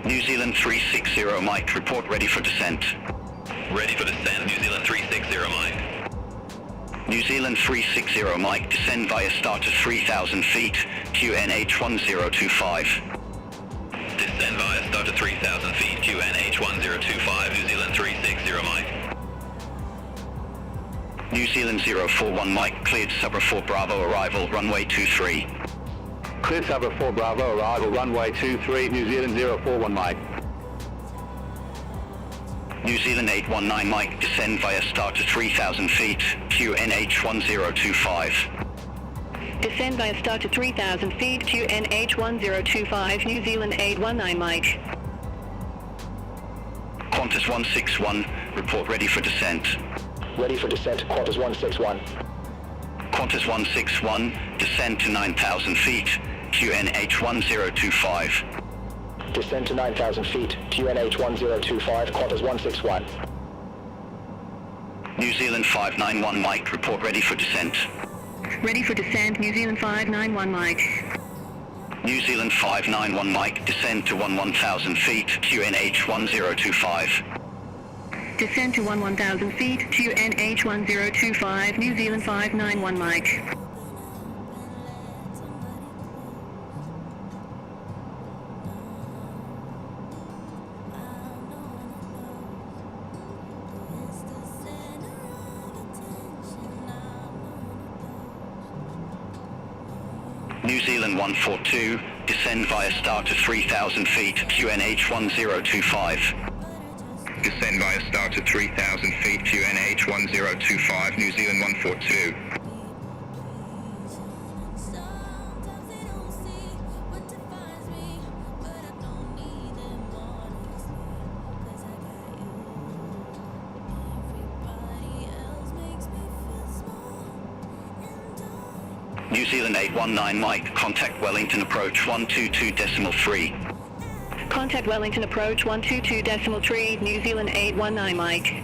[SPEAKER 8] New Zealand 360 Mike, report ready for descent.
[SPEAKER 6] Ready for descent, New Zealand 360 Mike.
[SPEAKER 8] New Zealand 360 Mike, descend via start at 3,000 feet, QNH1025.
[SPEAKER 6] Descend via start at 3,000 feet, QNH1025, New Zealand 360 Mike.
[SPEAKER 8] New Zealand 041 Mike, cleared Sabra 4 Bravo, arrival, runway 23.
[SPEAKER 7] Cleared Sabra 4 Bravo, arrival runway 23, New Zealand 041 Mike.
[SPEAKER 8] New Zealand 819 Mike, descend via start to 3,000 feet, QNH 1025.
[SPEAKER 9] Descend via start to 3,000 feet, QNH 1025, New Zealand 819 Mike.
[SPEAKER 8] Qantas 161, report ready for descent.
[SPEAKER 10] Ready for descent, Qantas 161.
[SPEAKER 8] Qantas 161, descend to 9,000 feet, QNH 1025.
[SPEAKER 10] Descend to 9,000 feet, QNH 1025, Qantas 161.
[SPEAKER 8] New Zealand 591 Mike, report ready for descent.
[SPEAKER 9] Ready for descent, New Zealand 591 Mike.
[SPEAKER 8] New Zealand 591 Mike, descend to 11,000 feet, QNH 1025.
[SPEAKER 9] Descend to 11,000 feet, QNH 1025, New Zealand 591 Mike.
[SPEAKER 8] New Zealand 142, descend via start to 3,000 feet, QNH 1025.
[SPEAKER 6] Descend via start to 3,000 feet, QNH 1025, New Zealand 142.
[SPEAKER 8] New Zealand 819 Mike, contact Wellington approach 122.3.
[SPEAKER 9] Contact Wellington approach 122.3, New Zealand 819 Mike.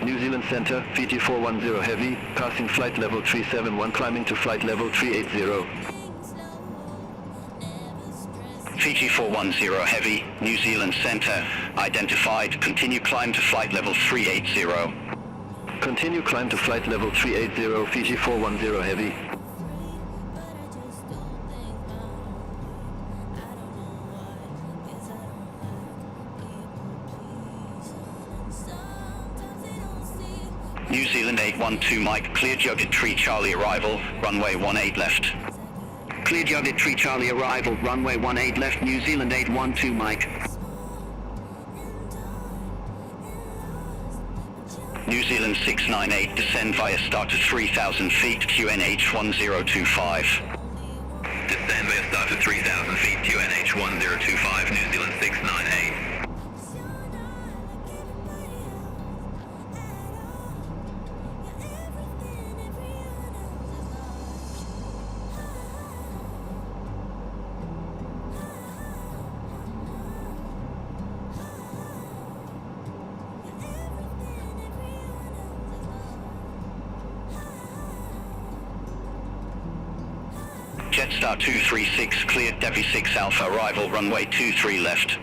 [SPEAKER 7] New Zealand Center, Fiji 410 Heavy, passing flight level 371, climbing to flight level 380.
[SPEAKER 8] Fiji 410 Heavy, New Zealand Center, identified, continue climb to flight level 380.
[SPEAKER 7] Continue climb to flight level 380, Fiji 410 Heavy.
[SPEAKER 8] New Zealand 812 Mike, cleared Yogurt Tree Charlie arrival, runway 18 left.
[SPEAKER 11] Cleared Yogurt Tree Charlie arrival, runway 18 left, New Zealand 812 Mike.
[SPEAKER 8] New Zealand 698, descend via start to 3,000 feet, QNH 1025.
[SPEAKER 6] Descend via start to 3,000 feet, QNH 1025, New Zealand 698.
[SPEAKER 8] Jetstar 236, cleared Devi 6 Alpha, arrival, runway 23 left.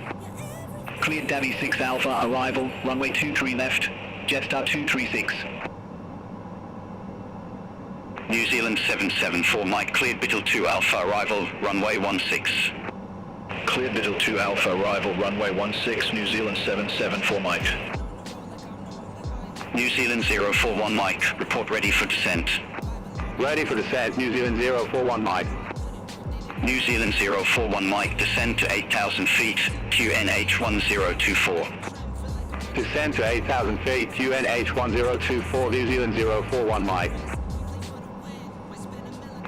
[SPEAKER 11] Cleared Devi 6 Alpha, arrival, runway 23 left, Jetstar 236.
[SPEAKER 8] New Zealand 774 Mike, cleared Biddle 2 Alpha, arrival, runway 16.
[SPEAKER 7] Cleared Biddle 2 Alpha, arrival, runway 16, New Zealand 774 Mike.
[SPEAKER 8] New Zealand 041 Mike, report ready for descent.
[SPEAKER 7] Ready for descent, New Zealand 041 Mike.
[SPEAKER 8] New Zealand 041 Mike, descend to 8,000 feet, QNH 1024.
[SPEAKER 7] Descend to 8,000 feet, QNH 1024, New Zealand 041 Mike.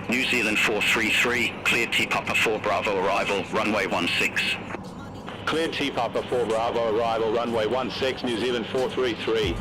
[SPEAKER 8] New Zealand 433, cleared T Papa 4 Bravo, arrival, runway 16.
[SPEAKER 7] Cleared T Papa 4 Bravo, arrival, runway 16, New Zealand 433.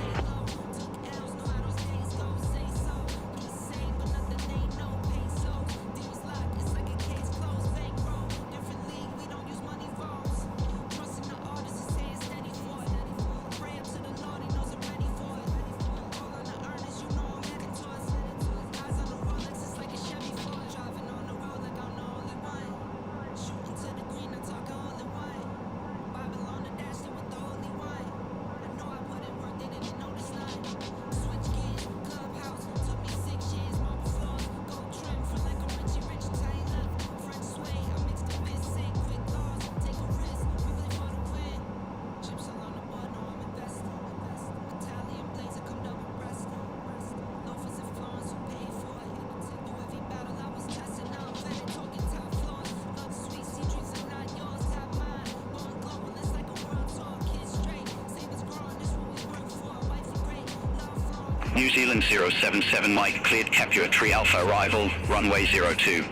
[SPEAKER 8] New Zealand 077 Mike, cleared Capua 3 Alpha arrival, runway 02.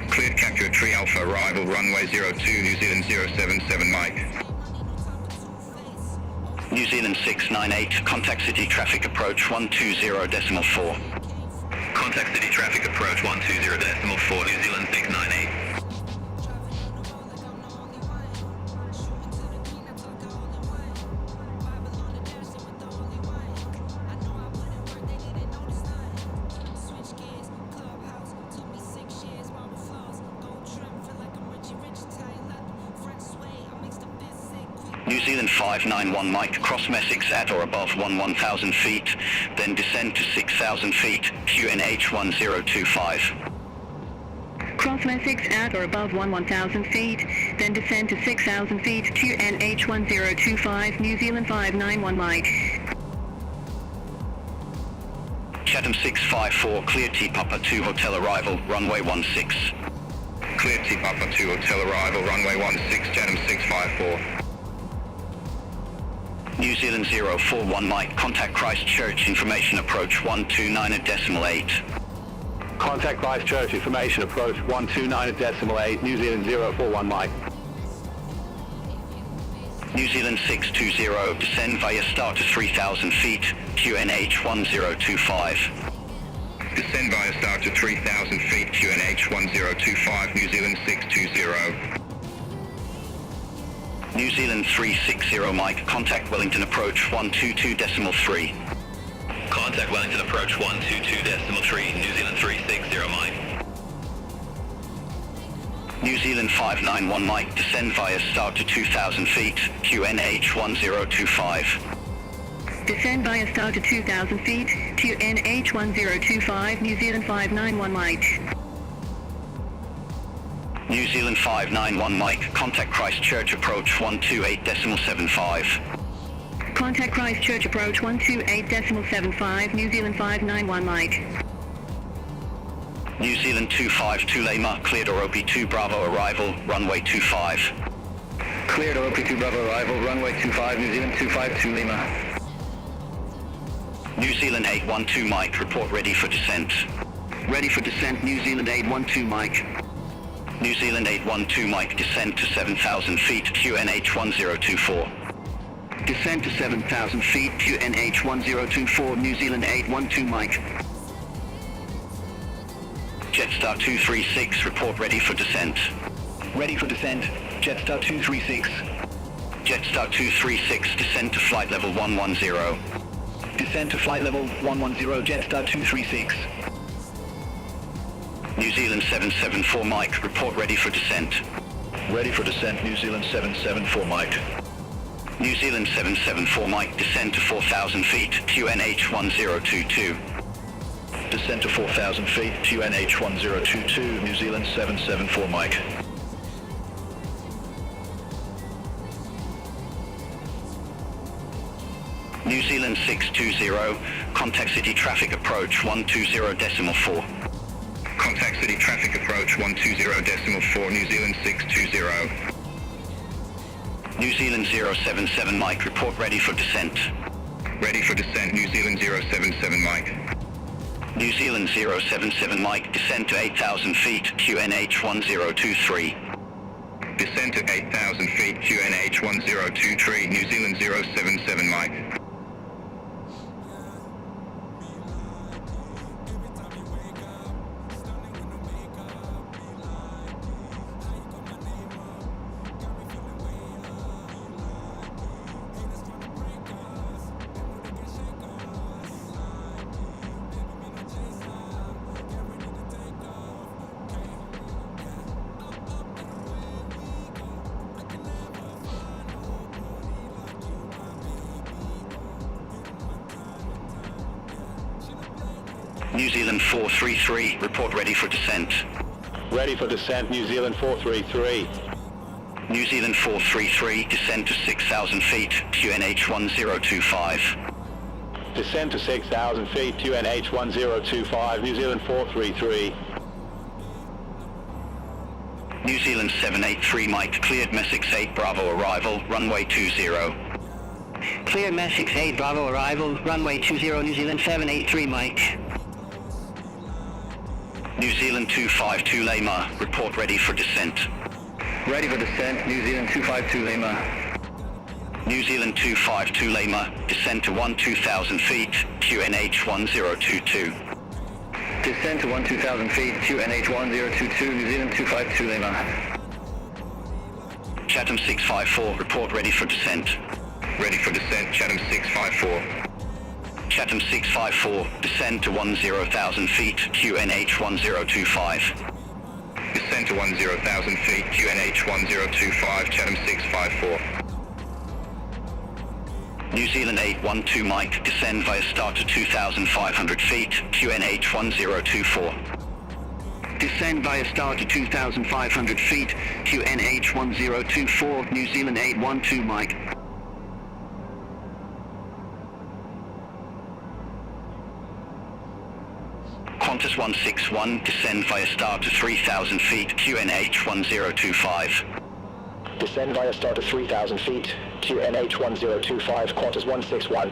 [SPEAKER 6] Cleared Capua 3 Alpha arrival, runway 02, New Zealand 077 Mike.
[SPEAKER 8] New Zealand 698, contact city traffic approach 120.4.
[SPEAKER 6] Contact city traffic approach 120.4, New Zealand 698.
[SPEAKER 8] New Zealand 591 Mike, cross Messick at or above 1000 feet, then descend to 6000 feet, QNH 1025.
[SPEAKER 9] Cross Messick at or above 1000 feet, then descend to 6000 feet, QNH 1025, New Zealand 591 Mike.
[SPEAKER 8] Chatham 654, clear T Papa 2 hotel arrival, runway 16.
[SPEAKER 6] Clear T Papa 2 hotel arrival, runway 16, Chatham 654.
[SPEAKER 8] New Zealand 041 Mike, contact Christchurch, information approach 129.8.
[SPEAKER 7] Contact Christchurch, information approach 129.8, New Zealand 041 Mike.
[SPEAKER 8] New Zealand 620, descend via start to 3000 feet, QNH 1025.
[SPEAKER 6] Descend via start to 3000 feet, QNH 1025, New Zealand 620.
[SPEAKER 8] New Zealand 360 Mike, contact Wellington approach 122.3.
[SPEAKER 6] Contact Wellington approach 122.3, New Zealand 360 Mike.
[SPEAKER 8] New Zealand 591 Mike, descend via start to 2000 feet, QNH 1025.
[SPEAKER 9] Descend via start to 2000 feet, QNH 1025, New Zealand 591 Mike.
[SPEAKER 8] New Zealand 591 Mike, contact Christchurch approach 128.75.
[SPEAKER 9] Contact Christchurch approach 128.75, New Zealand 591 Mike.
[SPEAKER 8] New Zealand 252 Lima, cleared Oropi 2 Bravo arrival, runway 25.
[SPEAKER 5] Cleared Oropi 2 Bravo arrival, runway 25, New Zealand 252 Lima.
[SPEAKER 8] New Zealand 812 Mike, report ready for descent.
[SPEAKER 11] Ready for descent, New Zealand 812 Mike.
[SPEAKER 8] New Zealand 812 Mike, descend to 7000 feet, QNH 1024.
[SPEAKER 11] Descend to 7,000 feet, QNH 1024, New Zealand 812 Mike.
[SPEAKER 8] Jetstar 236, report ready for descent.
[SPEAKER 10] Ready for descent, Jetstar 236.
[SPEAKER 8] Jetstar 236, descend to flight level 110.
[SPEAKER 10] Descend to flight level 110, Jetstar 236.
[SPEAKER 8] New Zealand 774 Mike, report ready for descent.
[SPEAKER 7] Ready for descent, New Zealand 774 Mike.
[SPEAKER 8] New Zealand 774 Mike, descend to 4000 feet, QNH 1022.
[SPEAKER 7] Descend to 4000 feet, QNH 1022, New Zealand 774 Mike.
[SPEAKER 8] New Zealand 620, contact city traffic approach 120.4.
[SPEAKER 6] Contact city traffic approach 120.4, New Zealand 620.
[SPEAKER 8] New Zealand 077 Mike, report ready for descent.
[SPEAKER 6] Ready for descent, New Zealand 077 Mike.
[SPEAKER 8] New Zealand 077 Mike, descend to 8000 feet, QNH 1023.
[SPEAKER 6] Descend to 8000 feet, QNH 1023, New Zealand 077 Mike.
[SPEAKER 8] New Zealand 433, report ready for descent.
[SPEAKER 7] Ready for descent, New Zealand 433.
[SPEAKER 8] New Zealand 433, descend to 6000 feet, QNH 1025.
[SPEAKER 7] Descend to 6,000 feet, QNH 1025, New Zealand 433.
[SPEAKER 8] New Zealand 783 Mike, cleared Messick 8 Bravo arrival, runway 20.
[SPEAKER 10] Clear Essex 8 Bravo arrival, runway 20 New Zealand 783 Mike.
[SPEAKER 8] New Zealand 252 Lima, report ready for descent.
[SPEAKER 5] Ready for descent, New Zealand 252 Lima.
[SPEAKER 8] New Zealand 252 Lima, descend to 12,000 feet, QNH 1022.
[SPEAKER 5] Descend to 12,000 feet, QNH 1022, New Zealand 252 Lima.
[SPEAKER 8] Chatham 654, report ready for descent.
[SPEAKER 6] Ready for descent, Chatham 654.
[SPEAKER 8] Chatham 654, descend to 10,000 feet, QNH 1025.
[SPEAKER 6] Descend to 10,000 feet, QNH 1025, Chatham 654.
[SPEAKER 8] New Zealand 812 Mike, descend via start to 2,500 feet, QNH 1024.
[SPEAKER 11] Descend via star to 2,500 feet, QNH 1024, New Zealand 812 Mike.
[SPEAKER 8] Qantas 161, descend via star to 3,000 feet, QNH 1025.
[SPEAKER 10] Descend via star to 3,000 feet, QNH 1025, Qantas 161.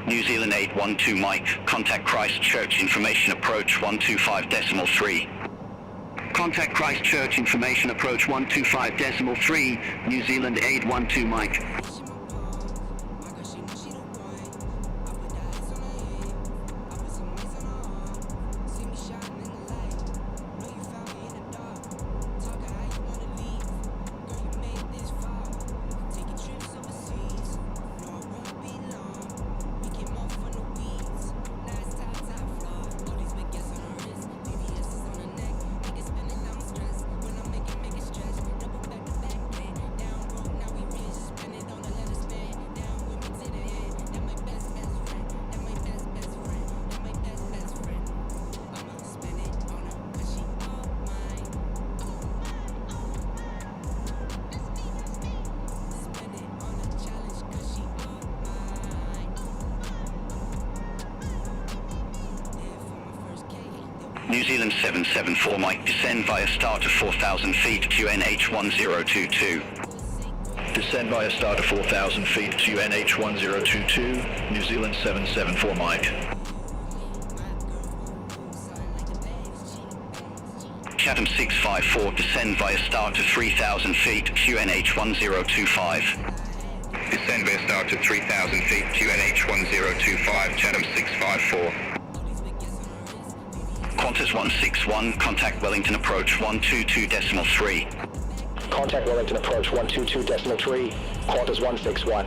[SPEAKER 8] New Zealand 812 Mike, contact Christchurch, information approach 125.3.
[SPEAKER 11] Contact Christchurch, information approach 125.3, New Zealand 812 Mike.
[SPEAKER 8] New Zealand 774 Mike, descend via star to 4,000 feet, QNH 1022.
[SPEAKER 7] Descend via star to 4,000 feet, QNH 1022, New Zealand 774 Mike.
[SPEAKER 8] Chatham 654, descend via star to 3,000 feet, QNH 1025.
[SPEAKER 6] Descend via star to 3,000 feet, QNH 1025, Chatham 654.
[SPEAKER 8] Qantas 161, contact Wellington approach 122.3.
[SPEAKER 10] Contact Wellington approach 122.3, Qantas 161.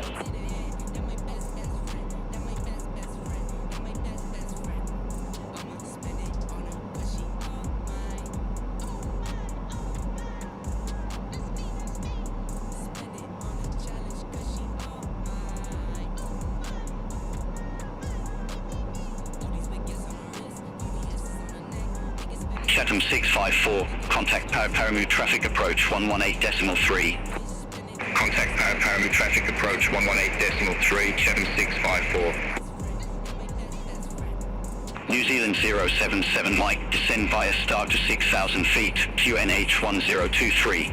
[SPEAKER 8] Chatham 654, contact Paramu traffic approach 118.3.
[SPEAKER 6] Contact Paramu traffic approach 118.3, Chatham 654.
[SPEAKER 8] New Zealand 077 Mike, descend via star to 6,000 feet, QNH 1023.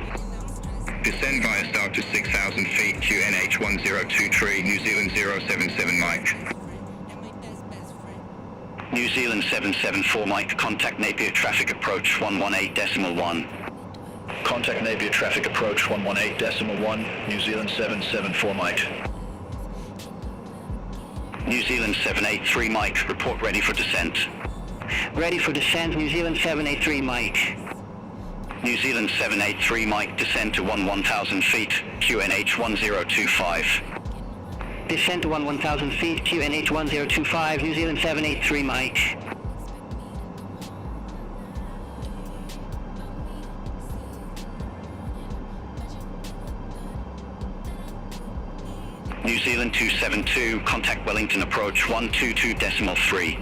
[SPEAKER 6] Descend via star to 6,000 feet, QNH 1023, New Zealand 077 Mike.
[SPEAKER 8] New Zealand 774 Mike, contact Napier traffic approach 118.1.
[SPEAKER 7] Contact Napier traffic approach 118.1, New Zealand 774 Mike.
[SPEAKER 8] New Zealand 783 Mike, report ready for descent.
[SPEAKER 10] Ready for descent, New Zealand 783 Mike.
[SPEAKER 8] New Zealand 783 Mike, descend to 1,000 feet, QNH 1025.
[SPEAKER 10] Descend to 1,000 feet, QNH 1025, New Zealand 783 Mike.
[SPEAKER 8] New Zealand 272, contact Wellington approach 122.3.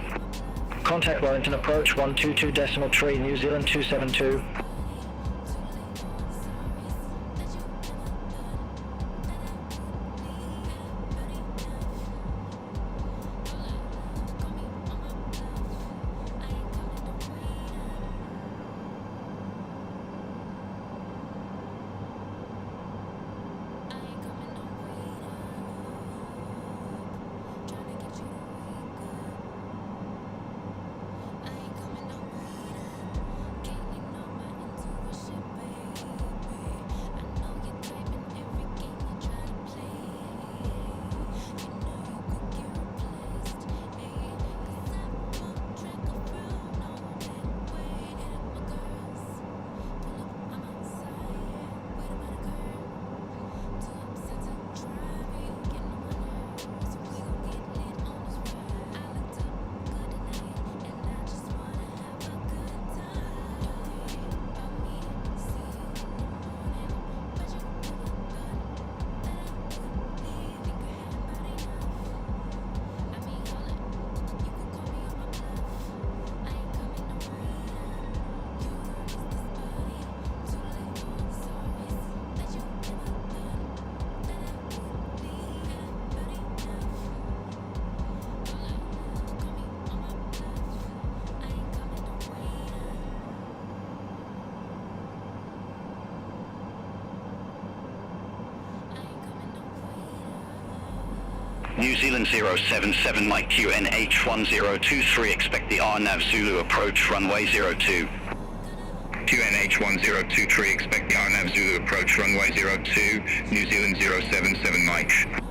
[SPEAKER 10] Contact Wellington approach 122.3 New Zealand 272.
[SPEAKER 8] New Zealand 077 Mike QNH1023, expect the RNAV Zulu approach runway 02.
[SPEAKER 6] QNH1023, expect the RNAV Zulu approach runway 02, New Zealand 077 Mike.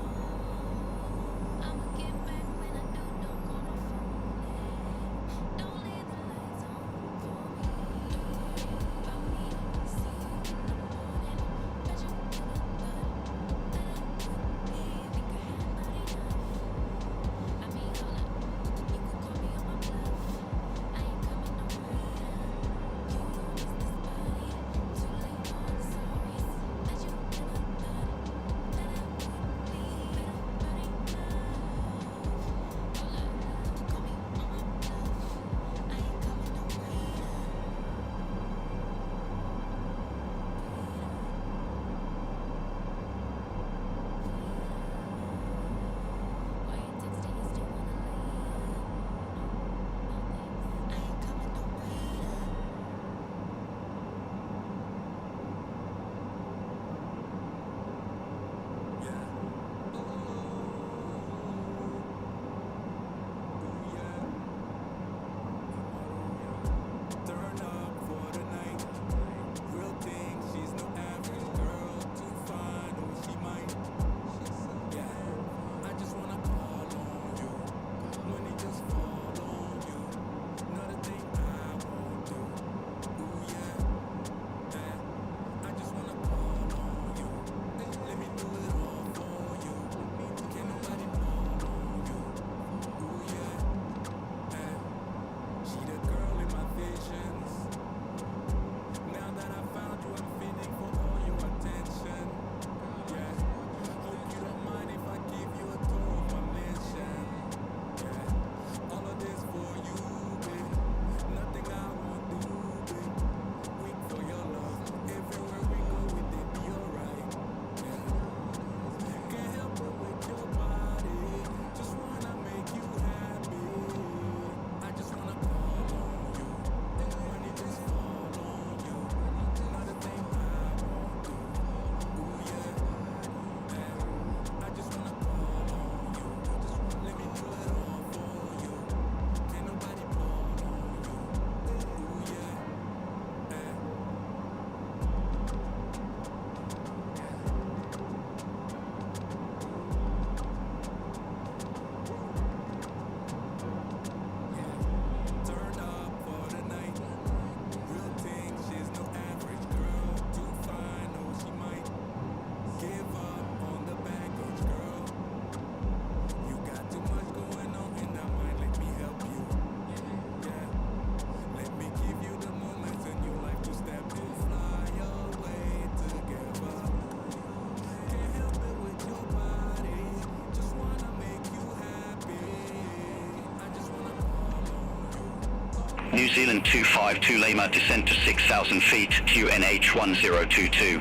[SPEAKER 8] New Zealand 252 Lima, descend to 6,000 feet, QNH 1022.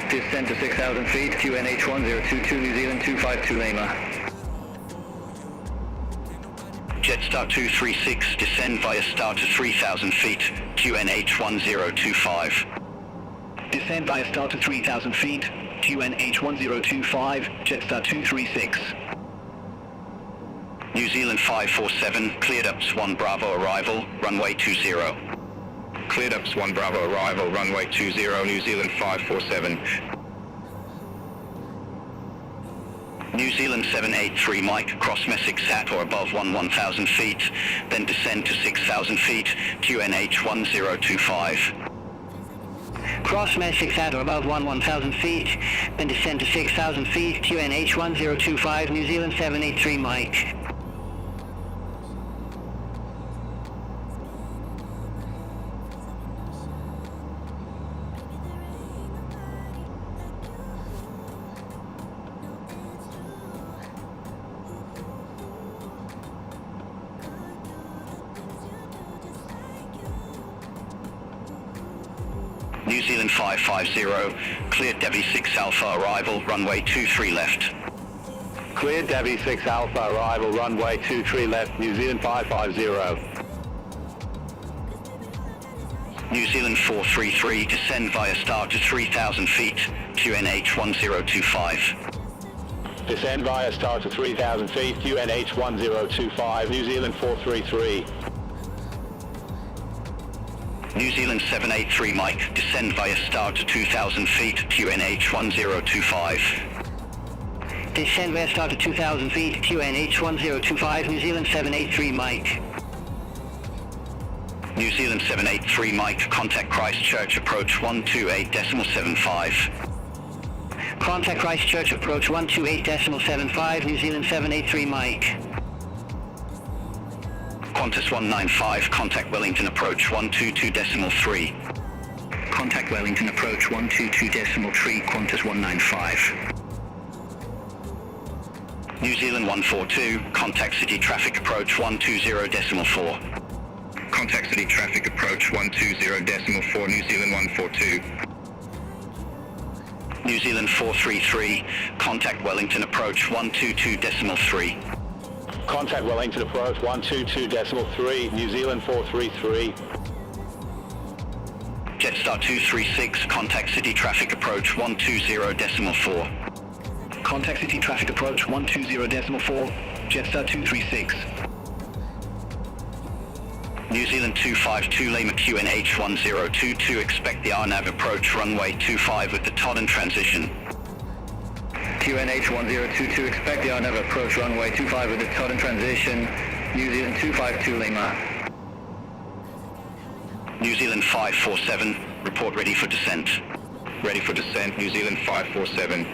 [SPEAKER 5] Descend to 6,000 feet, QNH 1022, New Zealand 252 Lima.
[SPEAKER 8] Jetstar 236, descend via star to 3,000 feet, QNH 1025.
[SPEAKER 7] Descend via star to 3,000 feet, QNH 1025, Jetstar 236.
[SPEAKER 8] New Zealand 547, cleared up Swan Bravo arrival, runway 20.
[SPEAKER 6] Cleared up Swan Bravo arrival, runway 20, New Zealand 547.
[SPEAKER 8] New Zealand 783 Mike, cross Messick at or above 1,000 feet, then descend to 6,000 feet, QNH 1025.
[SPEAKER 10] Cross Messick at or above 1,000 feet, then descend to 6,000 feet, QNH 1025, New Zealand 783 Mike.
[SPEAKER 8] New Zealand 550, cleared Debbie 6 Alpha arrival, runway 23 left.
[SPEAKER 7] Cleared Debbie 6 Alpha arrival, runway 23 left, New Zealand 550.
[SPEAKER 8] New Zealand 433, descend via star to 3,000 feet, QNH 1025.
[SPEAKER 7] Descend via star to 3,000 feet, QNH 1025, New Zealand 433.
[SPEAKER 8] New Zealand 783 Mike, descend via star to 2,000 feet, QNH 1025.
[SPEAKER 10] Descend via star to 2,000 feet, QNH 1025, New Zealand 783 Mike.
[SPEAKER 8] New Zealand 783 Mike, contact Christchurch, approach 128.75.
[SPEAKER 10] Contact Christchurch, approach 128.75, New Zealand 783 Mike.
[SPEAKER 8] Qantas 195, contact Wellington, approach 122.3.
[SPEAKER 11] Contact Wellington, approach 122.3, Qantas 195.
[SPEAKER 8] New Zealand 142, contact City Traffic, approach 120.4.
[SPEAKER 6] Contact City Traffic, approach 120.4, New Zealand 142.
[SPEAKER 8] New Zealand 433, contact Wellington, approach 122.3.
[SPEAKER 7] Contact Wellington, approach 122.3, New Zealand 433.
[SPEAKER 8] Jetstar 236, contact City Traffic, approach 120.4.
[SPEAKER 7] Contact City Traffic, approach 120.4, Jetstar 236.
[SPEAKER 8] New Zealand 252 Lima QNH 1022, expect the RNAV approach runway 25 with the Todd in transition.
[SPEAKER 5] QNH 1022, expect the RNAV approach runway 25 with the Todd in transition, New Zealand 252 Lima.
[SPEAKER 8] New Zealand 547, report ready for descent.
[SPEAKER 6] Ready for descent, New Zealand 547.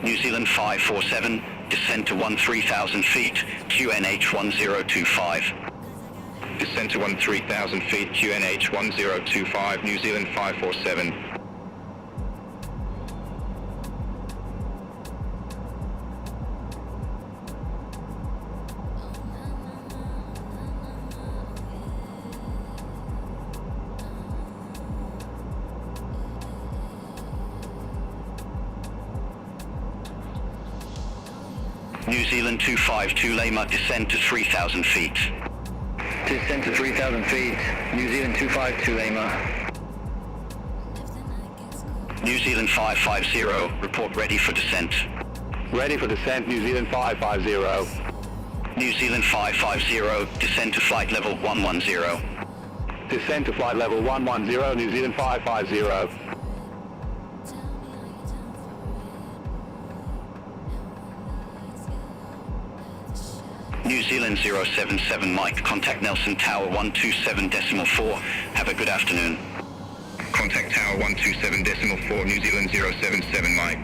[SPEAKER 8] New Zealand 547, descend to 13,000 feet, QNH 1025.
[SPEAKER 6] Descend to 13,000 feet, QNH 1025, New Zealand 547.
[SPEAKER 8] New Zealand 252 Lima, descend to 3,000 feet.
[SPEAKER 5] Descend to 3,000 feet, New Zealand 252 Lima.
[SPEAKER 8] New Zealand 550, report ready for descent.
[SPEAKER 7] Ready for descent, New Zealand 550.
[SPEAKER 8] New Zealand 550, descend to flight level 110.
[SPEAKER 7] Descend to flight level 110, New Zealand 550.
[SPEAKER 8] New Zealand 077 Mike, contact Nelson Tower 127.4. Have a good afternoon.
[SPEAKER 6] Contact Tower 127.4, New Zealand 077 Mike.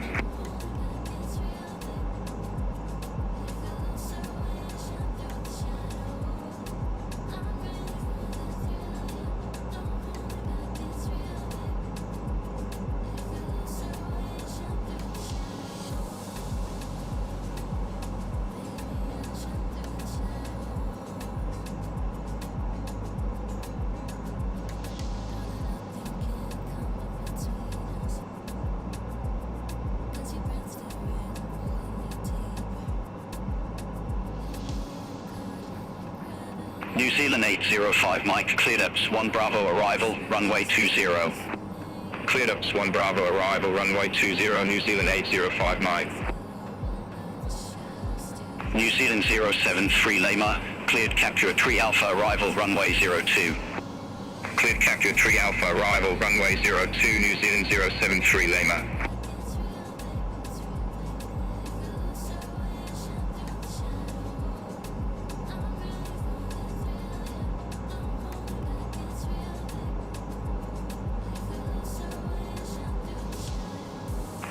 [SPEAKER 8] New Zealand 805 Mike, cleared ups 1 Bravo arrival, runway 20.
[SPEAKER 6] Cleared ups 1 Bravo arrival, runway 20, New Zealand 805 Mike.
[SPEAKER 8] New Zealand 073 Lima, cleared capture 3 Alpha arrival, runway 02.
[SPEAKER 6] Cleared capture 3 Alpha arrival, runway 02, New Zealand 073 Lima.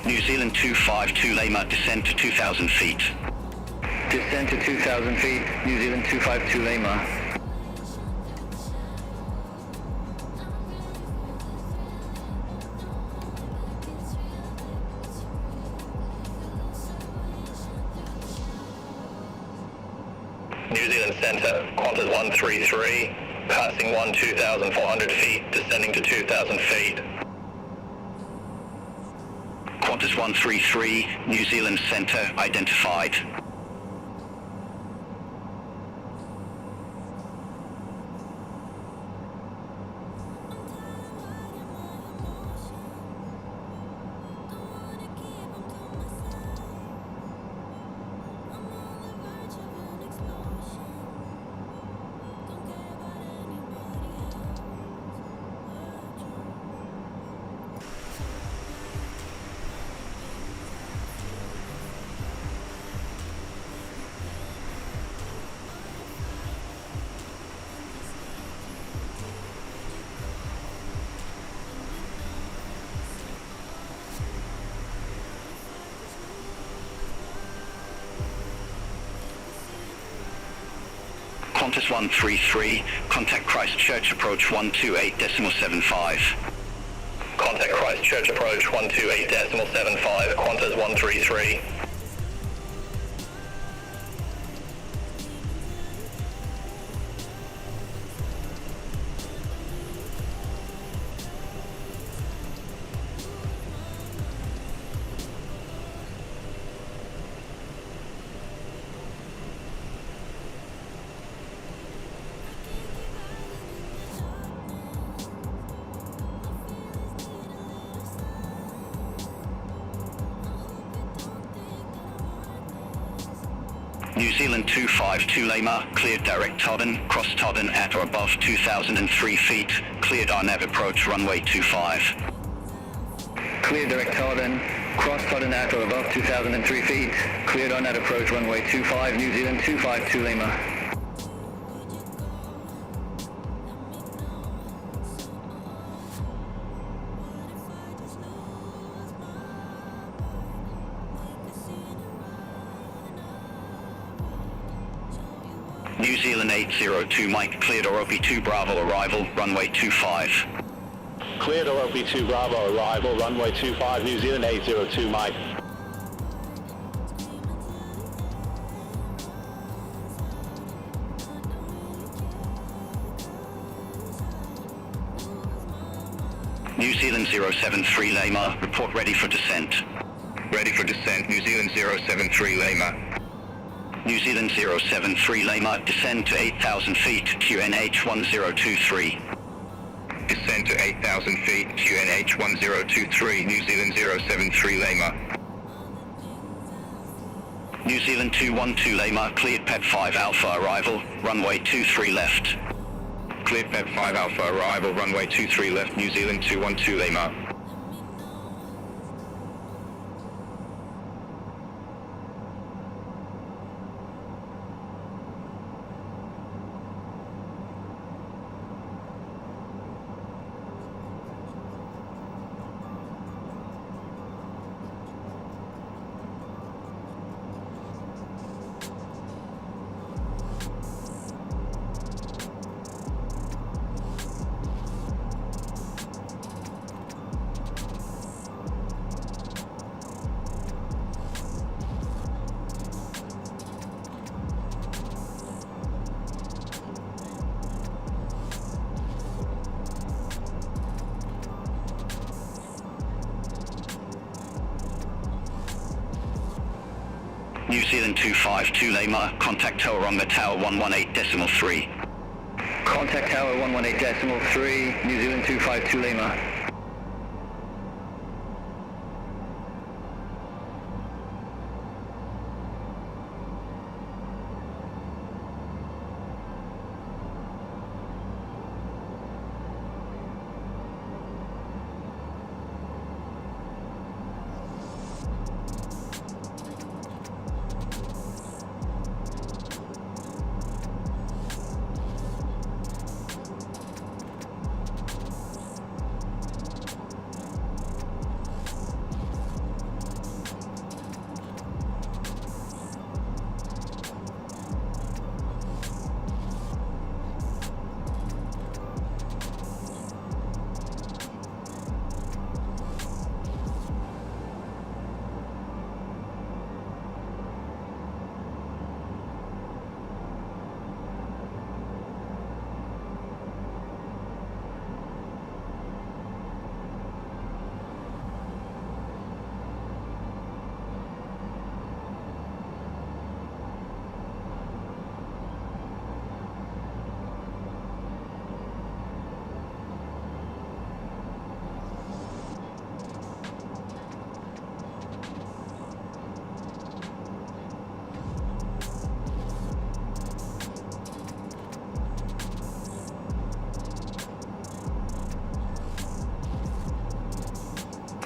[SPEAKER 8] New Zealand 252 Lima, descend to 2,000 feet.
[SPEAKER 5] Descend to 2,000 feet, New Zealand 252 Lima.
[SPEAKER 6] New Zealand Centre, Qantas 133, passing 2,400 feet, descending to 2,000 feet.
[SPEAKER 8] Qantas 133, New Zealand Centre, identified. Qantas 133, contact Christchurch approach 128.75.
[SPEAKER 6] Contact Christchurch approach 128.75, Qantas 133.
[SPEAKER 8] New Zealand 252 Lima, cleared direct Todden, cross Todden at or above 2,003 feet, cleared RNAV approach runway 25.
[SPEAKER 5] Clear direct Todden, cross Todden at or above 2,003 feet, cleared on that approach runway 25, New Zealand 252 Lima.
[SPEAKER 8] New Zealand 802 Mike, cleared Oropi 2 Bravo arrival, runway 25.
[SPEAKER 6] Cleared Oropi 2 Bravo arrival, runway 25, New Zealand 802 Mike.
[SPEAKER 8] New Zealand 073 Lima, report ready for descent.
[SPEAKER 6] Ready for descent, New Zealand 073 Lima.
[SPEAKER 8] New Zealand 073 Lima, descend to 8,000 feet, QNH 1023.
[SPEAKER 6] Descend to 8,000 feet, QNH 1023, New Zealand 073 Lima.
[SPEAKER 8] New Zealand 212 Lima, cleared PEP 5 Alpha arrival, runway 23 left.
[SPEAKER 6] Cleared PEP 5 Alpha arrival, runway 23 left, New Zealand 212 Lima.
[SPEAKER 8] New Zealand 252 Lima, contact Tauranga Tower 118.3.
[SPEAKER 5] Contact Tower 118.3, New Zealand 252 Lima.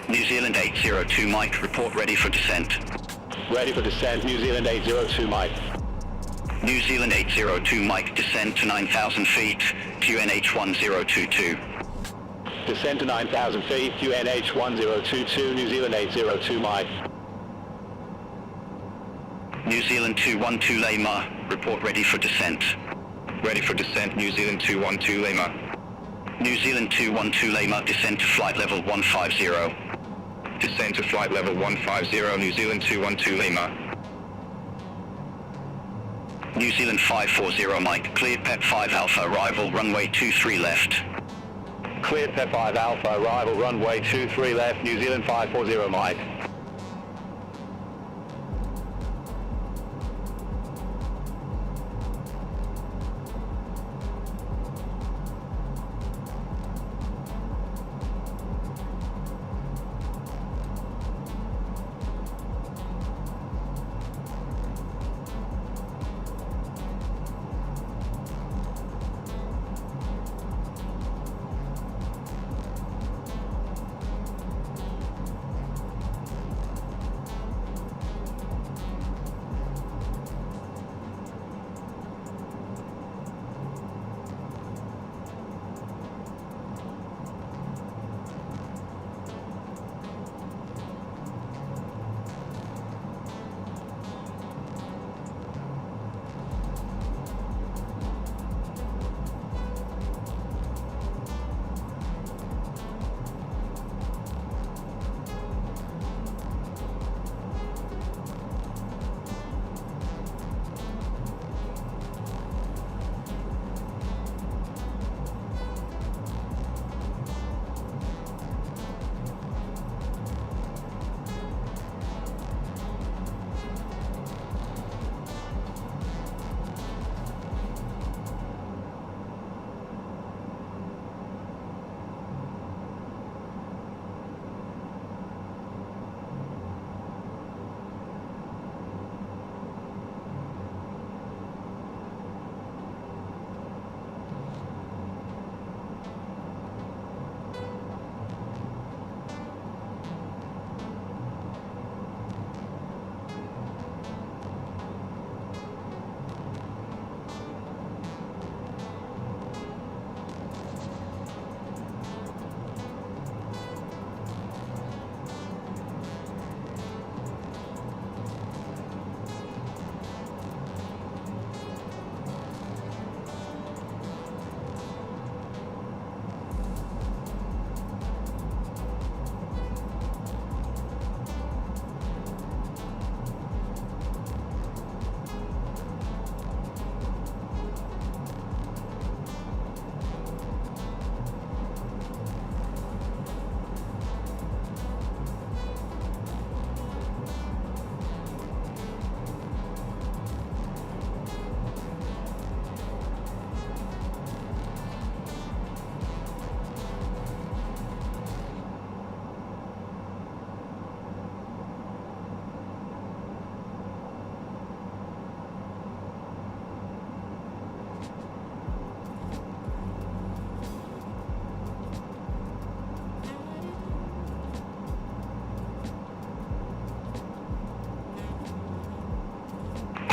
[SPEAKER 8] New Zealand 802 Mike, report ready for descent.
[SPEAKER 7] Ready for descent, New Zealand 802 Mike.
[SPEAKER 8] New Zealand 802 Mike, descend to 9,000 feet, QNH 1022.
[SPEAKER 7] Descend to 9,000 feet, QNH 1022, New Zealand 802 Mike.
[SPEAKER 8] New Zealand 212 Lima, report ready for descent.
[SPEAKER 6] Ready for descent, New Zealand 212 Lima.
[SPEAKER 8] New Zealand 212 Lima, descend to flight level 150.
[SPEAKER 6] Descend to flight level 150, New Zealand 212 Lima.
[SPEAKER 8] New Zealand 540 Mike, cleared PEP 5 Alpha, arrival runway 23 left.
[SPEAKER 7] Cleared PEP 5 Alpha, arrival runway 23 left, New Zealand 540 Mike.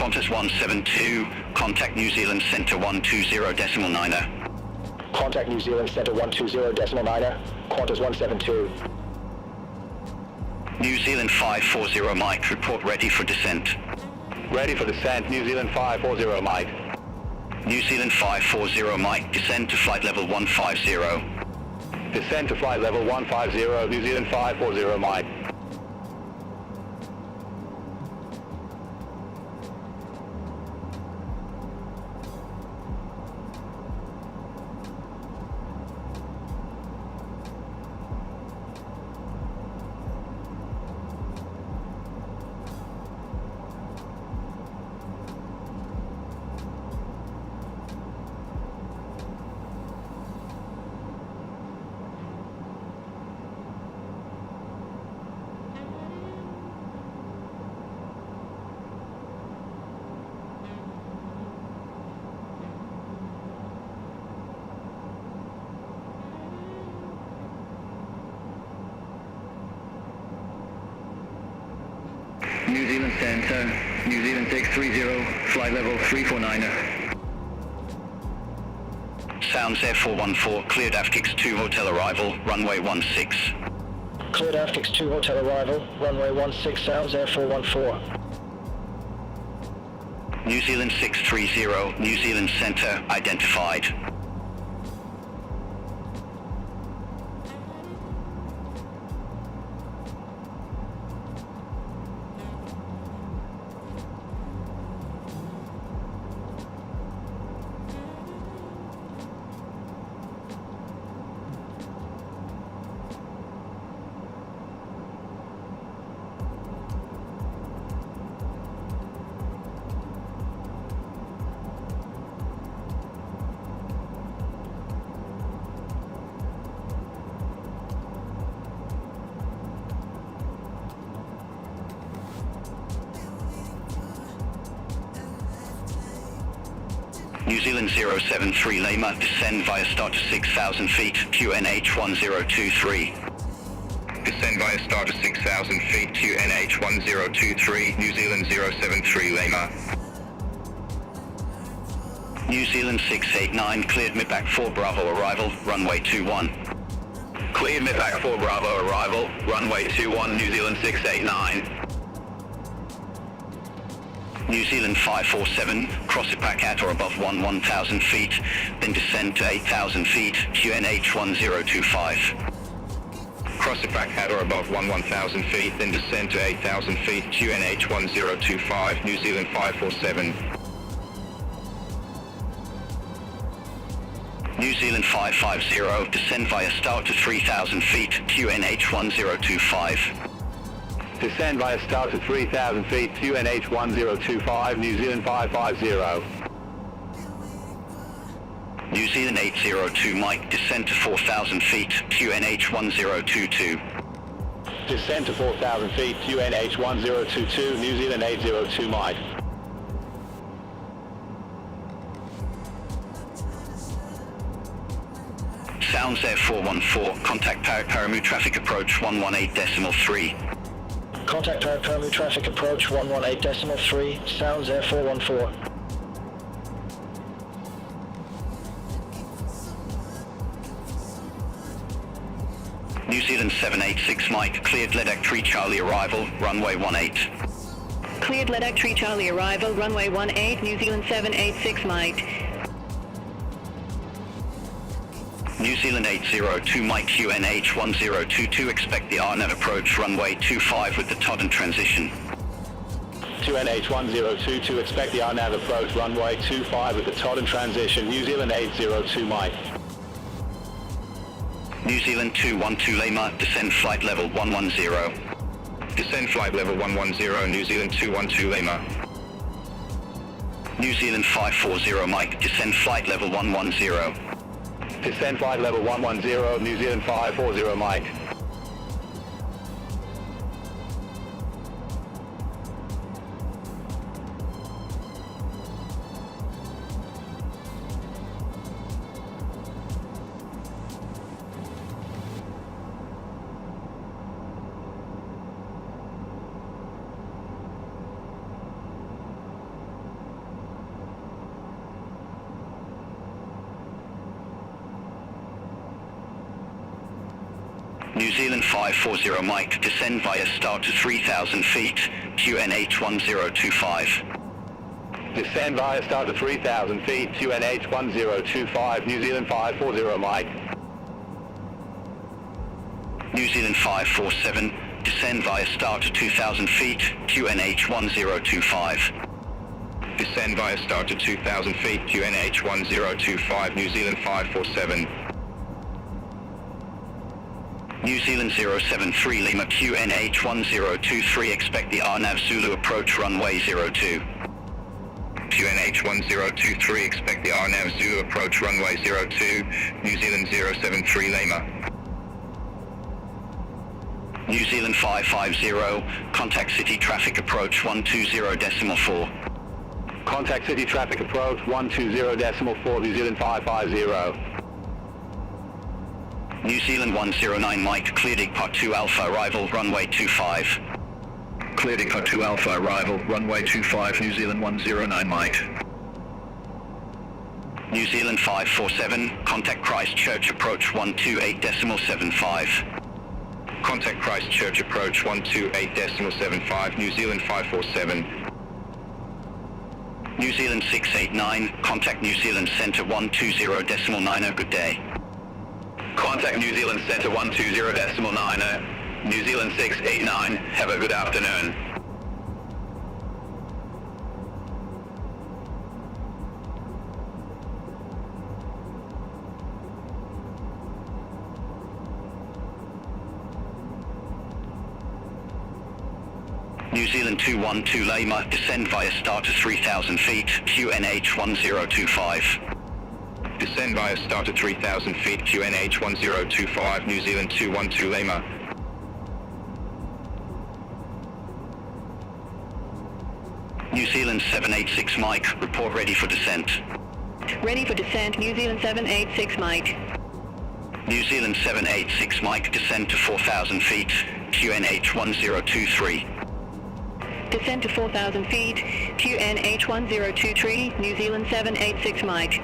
[SPEAKER 8] Qantas 172, contact New Zealand Centre 120.9er.
[SPEAKER 12] Contact New Zealand Centre 120.9er, Qantas 172.
[SPEAKER 8] New Zealand 540 Mike, report ready for descent.
[SPEAKER 7] Ready for descent, New Zealand 540 Mike.
[SPEAKER 8] New Zealand 540 Mike, descend to flight level 150.
[SPEAKER 7] Descend to flight level 150, New Zealand 540 Mike.
[SPEAKER 11] New Zealand Centre, New Zealand 630, flight level 349er.
[SPEAKER 8] Sounds Air 414, cleared AFKIX 2 hotel arrival, runway 16.
[SPEAKER 12] Cleared AFKIX 2 hotel arrival, runway 16, sounds Air 414.
[SPEAKER 8] New Zealand 630, New Zealand Centre, identified. New Zealand 073 Lima, descend via start to 6,000 feet, QNH 1023.
[SPEAKER 6] Descend via start to 6,000 feet, QNH 1023, New Zealand 073 Lima.
[SPEAKER 8] New Zealand 689, cleared MidBack 4 Bravo arrival, runway 21.
[SPEAKER 6] Cleared MidBack 4 Bravo arrival, runway 21, New Zealand 689.
[SPEAKER 8] New Zealand 547, cross the pack at or above 1,000 feet, then descend to 8,000 feet, QNH 1025.
[SPEAKER 6] Cross the pack at or above 1,000 feet, then descend to 8,000 feet, QNH 1025, New Zealand 547.
[SPEAKER 8] New Zealand 550, descend via start to 3,000 feet, QNH 1025.
[SPEAKER 7] Descend via start to 3,000 feet, QNH 1025, New Zealand 550.
[SPEAKER 8] New Zealand 802 Mike, descend to 4,000 feet, QNH 1022.
[SPEAKER 7] Descend to 4,000 feet, QNH 1022, New Zealand 802 Mike.
[SPEAKER 8] Sounds Air 414, contact Paramu traffic approach 118.3.
[SPEAKER 12] Contact Paramu traffic approach 118.3, sounds Air 414.
[SPEAKER 8] New Zealand 786 Mike, cleared Ledak 3 Charlie arrival, runway 18.
[SPEAKER 9] Cleared Ledak 3 Charlie arrival, runway 18, New Zealand 786 Mike.
[SPEAKER 8] New Zealand 802 Mike, QNH 1022, expect the RNAV approach, runway 25 with the Todd and transition.
[SPEAKER 7] QNH 1022, expect the RNAV approach, runway 25 with the Todd and transition, New Zealand 802 Mike.
[SPEAKER 8] New Zealand 212 Lima, descend flight level 110.
[SPEAKER 6] Descend flight level 110, New Zealand 212 Lima.
[SPEAKER 8] New Zealand 540 Mike, descend flight level 110.
[SPEAKER 7] Descend flight level 110, New Zealand 540 Mike.
[SPEAKER 8] New Zealand 540 Mike, descend via start to 3,000 feet, QNH 1025.
[SPEAKER 7] Descend via start to 3,000 feet, QNH 1025, New Zealand 540 Mike.
[SPEAKER 8] New Zealand 547, descend via start to 2,000 feet, QNH 1025.
[SPEAKER 6] Descend via start to 2,000 feet, QNH 1025, New Zealand 547.
[SPEAKER 8] New Zealand 073 Lima, QNH 1023, expect the RNAV Zulu approach runway 02.
[SPEAKER 6] QNH 1023, expect the RNAV Zulu approach runway 02, New Zealand 073 Lima.
[SPEAKER 8] New Zealand 550, contact city traffic approach 120.4.
[SPEAKER 7] Contact city traffic approach 120.4, New Zealand 550.
[SPEAKER 8] New Zealand 109 Mike, cleared Part 2 Alpha, arrival runway 25.
[SPEAKER 6] Cleared Part 2 Alpha, arrival runway 25, New Zealand 109 Mike.
[SPEAKER 8] New Zealand 547, contact Christchurch approach 128.75.
[SPEAKER 6] Contact Christchurch approach 128.75, New Zealand 547.
[SPEAKER 8] New Zealand 689, contact New Zealand Centre 120.90, good day.
[SPEAKER 6] Contact New Zealand Centre 120.90, New Zealand 689, have a good afternoon.
[SPEAKER 8] New Zealand 212 Lima, descend via start to 3,000 feet, QNH 1025.
[SPEAKER 6] Descend via start to 3,000 feet, QNH 1025, New Zealand 212 Lima.
[SPEAKER 8] New Zealand 786 Mike, report ready for descent.
[SPEAKER 9] Ready for descent, New Zealand 786 Mike.
[SPEAKER 8] New Zealand 786 Mike, descend to 4,000 feet, QNH 1023.
[SPEAKER 9] Descend to 4,000 feet, QNH 1023, New Zealand 786 Mike.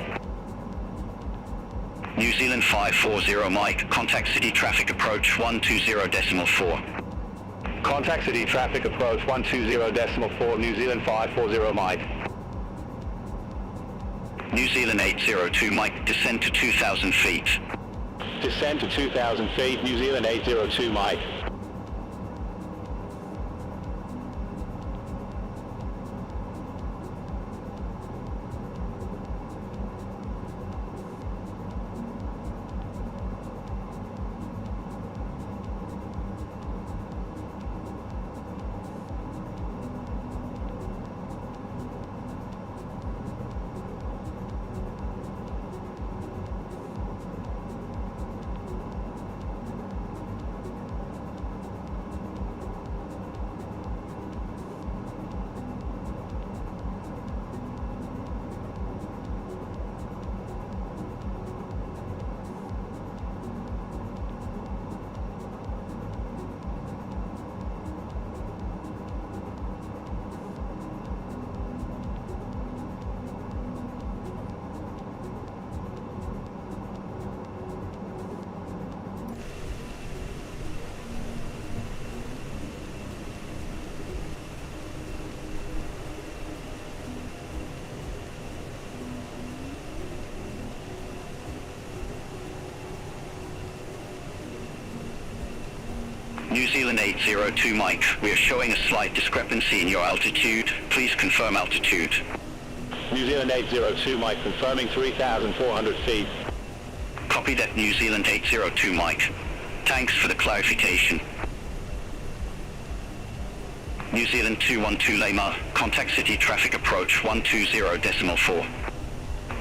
[SPEAKER 8] New Zealand 540 Mike, contact city traffic approach 120.4.
[SPEAKER 7] Contact city traffic approach 120.4, New Zealand 540 Mike.
[SPEAKER 8] New Zealand 802 Mike, descend to 2,000 feet.
[SPEAKER 7] Descend to 2,000 feet, New Zealand 802 Mike.
[SPEAKER 8] New Zealand 802 Mike, we are showing a slight discrepancy in your altitude. Please confirm altitude.
[SPEAKER 7] New Zealand 802 Mike, confirming 3,400 feet.
[SPEAKER 8] Copy that, New Zealand 802 Mike. Thanks for the clarification. New Zealand 212 Lima, contact city traffic approach 120.4.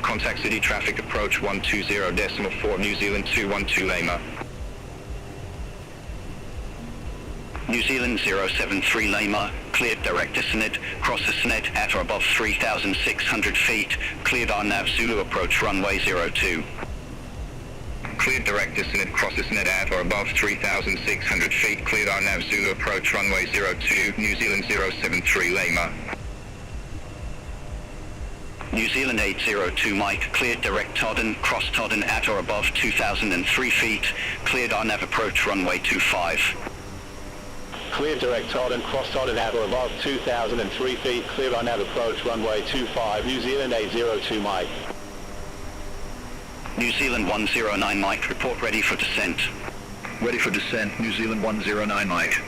[SPEAKER 6] Contact city traffic approach 120.4, New Zealand 212 Lima.
[SPEAKER 8] New Zealand 073 Lima, cleared direct descent, cross descent at or above 3,600 feet, cleared RNAV Zulu approach runway 02.
[SPEAKER 6] Cleared direct descent, cross descent at or above 3,600 feet, cleared RNAV Zulu approach runway 02, New Zealand 073 Lima.
[SPEAKER 8] New New Zealand 802 Mike, cleared direct Todden, cross Todden at or above 2,003 feet, cleared RNAV approach runway 25.
[SPEAKER 13] Clear direct Todden, cross Todden at or above 2,003 feet, clear on nav approach runway 25, New Zealand 802 Mike.
[SPEAKER 8] New Zealand 109 Mike, report ready for descent.
[SPEAKER 11] Ready for descent, New Zealand 109 Mike.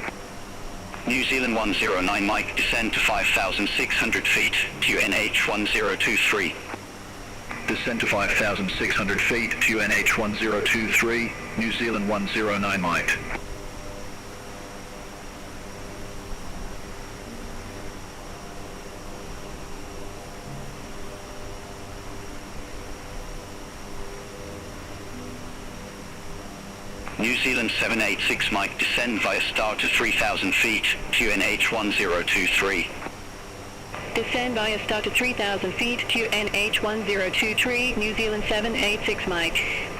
[SPEAKER 8] New Zealand 109 Mike, descend to 5,600 feet, QNH 1023.
[SPEAKER 11] Descend to 5,600 feet, QNH 1023, New Zealand 109 Mike.
[SPEAKER 8] New Zealand 786 Mike, descend via star to 3,000 feet, QNH 1023.
[SPEAKER 9] Descend via star to 3,000 feet, QNH 1023, New Zealand 786 Mike.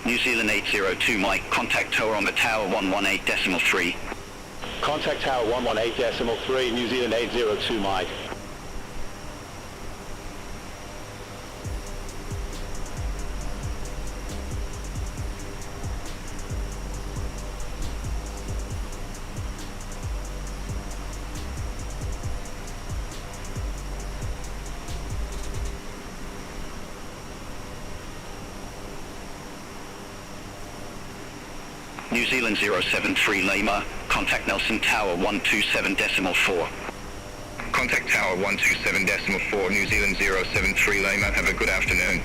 [SPEAKER 8] New Zealand 802 Mike, contact Tauranga Tower 118.3.
[SPEAKER 13] Contact Tower 118.3, New Zealand 802 Mike.
[SPEAKER 8] New Zealand 073 Lima, contact Nelson Tower 127.4.
[SPEAKER 6] Contact Tower 127.4, New Zealand 073 Lima. Have a good afternoon.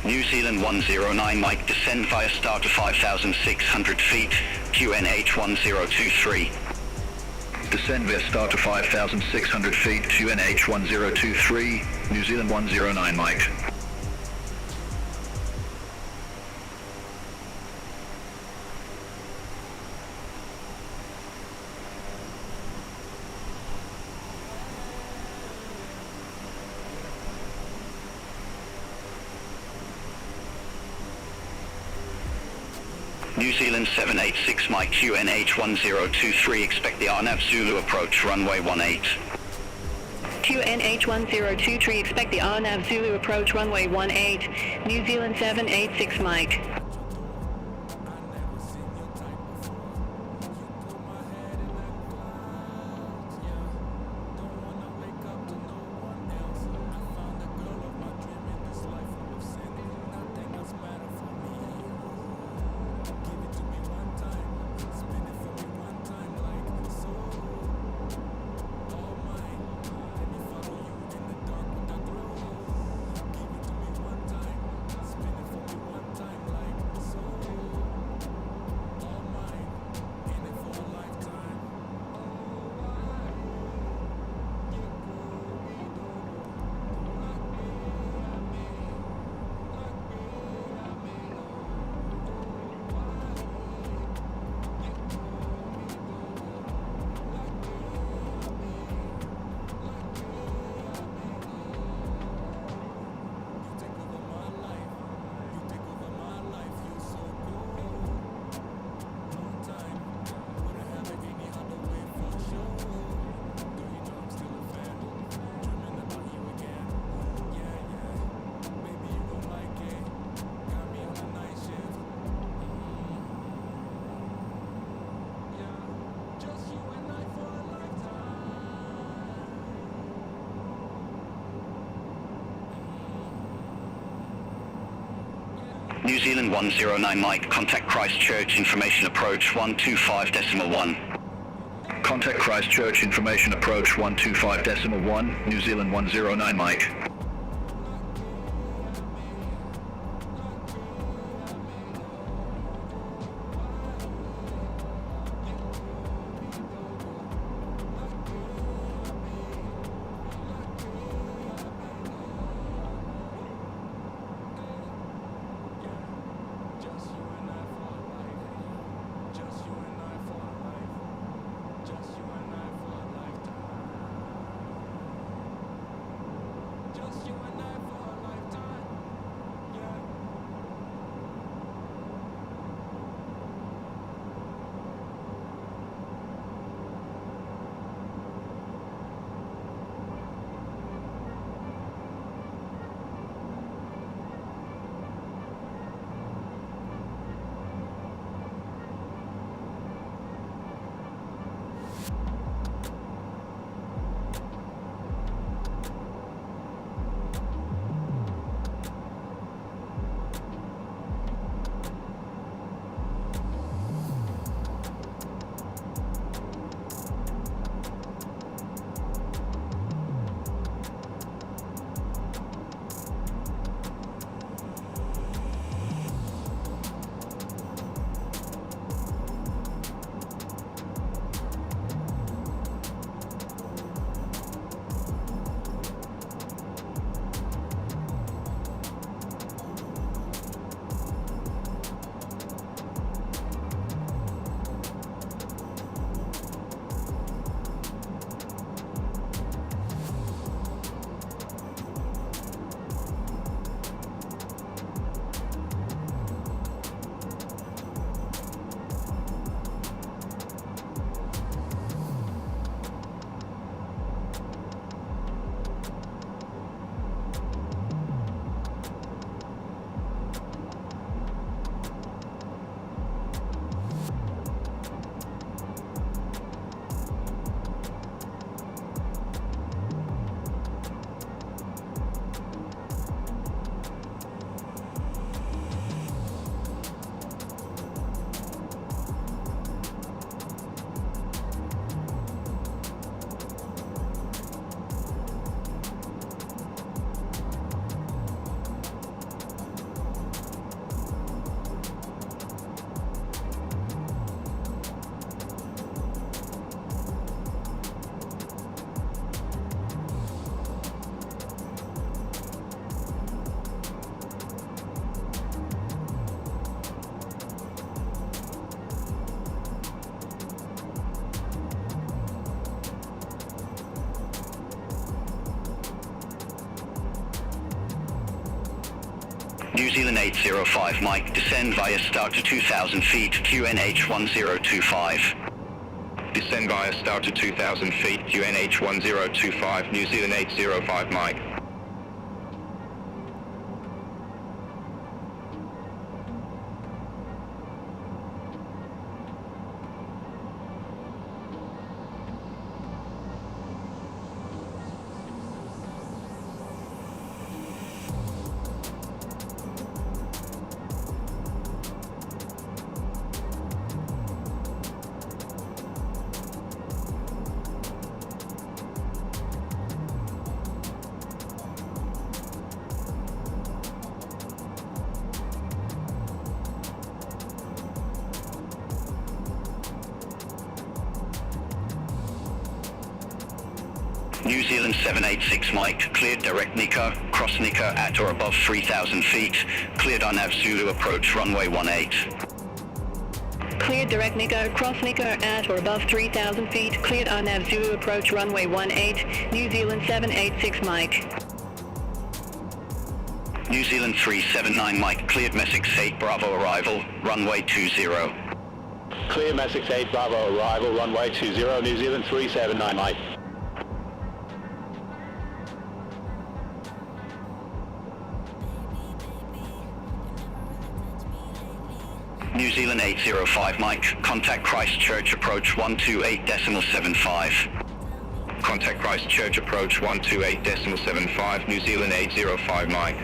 [SPEAKER 8] New Zealand 109 Mike, descend via star to 5,600 feet, QNH 1023.
[SPEAKER 11] Descend via star to 5,600 feet, QNH 1023, New Zealand 109 Mike.
[SPEAKER 8] New Zealand 786 Mike, QNH 1023, expect the RNAV Zulu approach, runway 18.
[SPEAKER 9] QNH 1023, expect the RNAV Zulu approach, runway 18, New Zealand 786 Mike.
[SPEAKER 8] New Zealand 109 Mike, contact Christchurch, information approach 125.1.
[SPEAKER 7] Contact Christchurch, information approach 125.1, New Zealand 109 Mike.
[SPEAKER 8] New Zealand 805 Mike, descend via start to 2,000 feet, QNH 1025.
[SPEAKER 6] Descend via start to 2,000 feet, QNH 1025, New Zealand 805 Mike.
[SPEAKER 8] New Zealand 786 Mike, cleared direct Nika, cross Nika at or above 3,000 feet, cleared on Nav Zulu approach runway 18.
[SPEAKER 9] Cleared direct Nika, cross Nika at or above 3,000 feet, cleared on Nav Zulu approach runway 18, New Zealand 786 Mike.
[SPEAKER 8] New Zealand 379 Mike, cleared Messex 8 Bravo arrival, runway 20.
[SPEAKER 13] Clear Messex 8 Bravo arrival, runway 20, New Zealand 379 Mike.
[SPEAKER 8] New Zealand 805 Mike, contact Christchurch approach 128.75.
[SPEAKER 6] Contact Christchurch approach 128.75, New Zealand 805 Mike.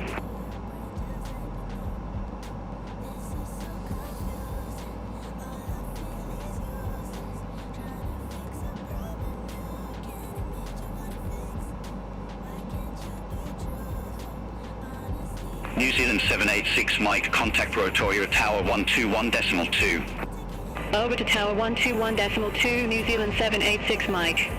[SPEAKER 8] New Zealand 786 Mike, contact Rotorua Tower 121.2.
[SPEAKER 9] Over to Tower 121.2, New Zealand 786 Mike.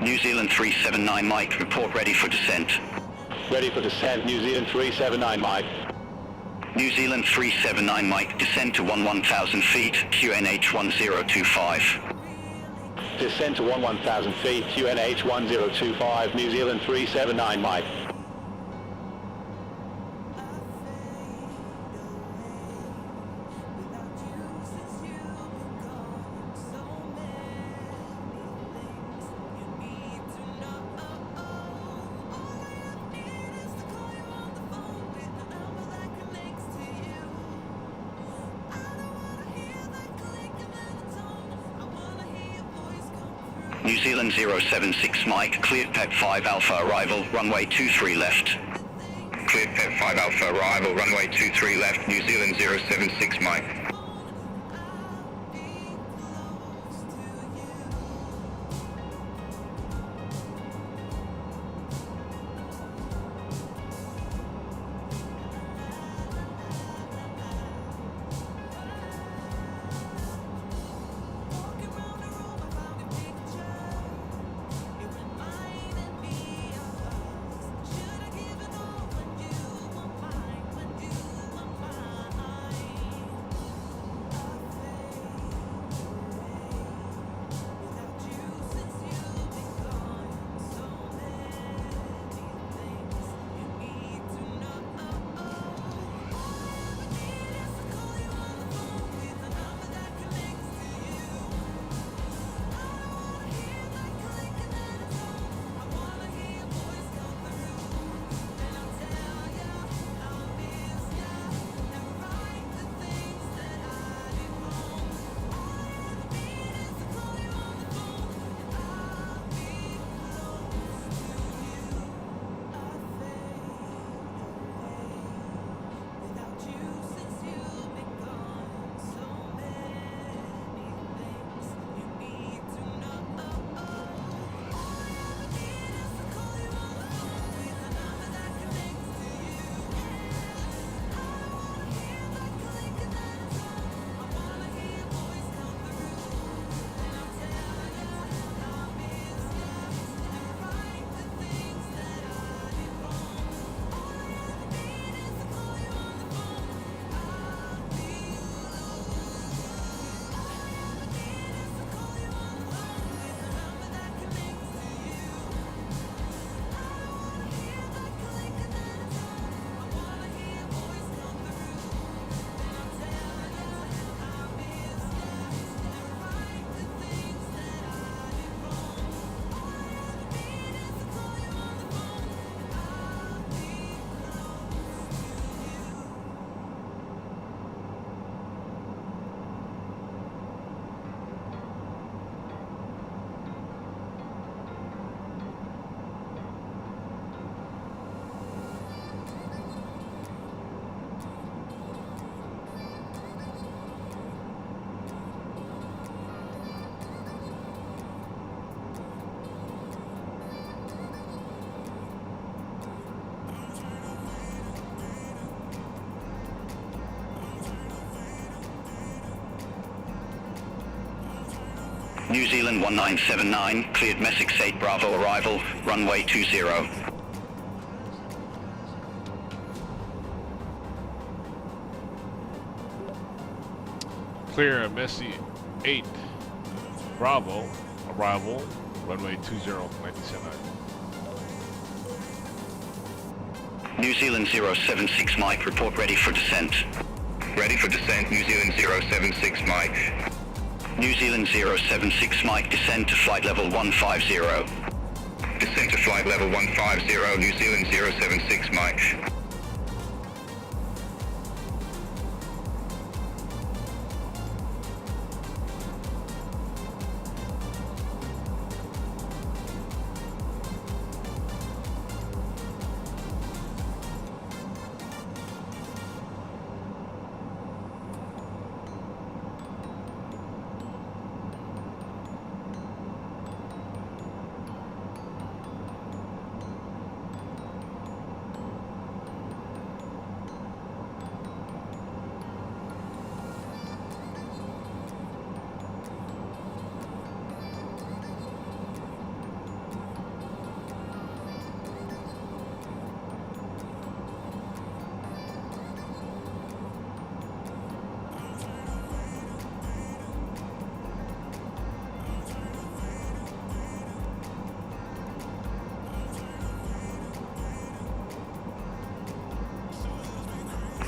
[SPEAKER 8] New Zealand 379 Mike, report ready for descent.
[SPEAKER 13] Ready for descent, New Zealand 379 Mike.
[SPEAKER 8] New Zealand 379 Mike, descend to 11,000 feet, QNH 1025.
[SPEAKER 13] Descend to 11,000 feet, QNH 1025, New Zealand 379 Mike.
[SPEAKER 8] New Zealand 076 Mike, cleared Pep 5 Alpha arrival, runway 23 left.
[SPEAKER 6] Cleared Pep 5 Alpha arrival, runway 23 left, New Zealand 076 Mike.
[SPEAKER 8] New Zealand 1979, cleared Messix 8 Bravo arrival, runway 20.
[SPEAKER 1] Clear Messi 8 Bravo arrival, runway 20, 1979.
[SPEAKER 8] New Zealand 076 Mike, report ready for descent.
[SPEAKER 6] Ready for descent, New Zealand 076 Mike.
[SPEAKER 8] New Zealand 076 Mike, descend to flight level 150.
[SPEAKER 6] Descent to flight level 150, New Zealand 076 Mike.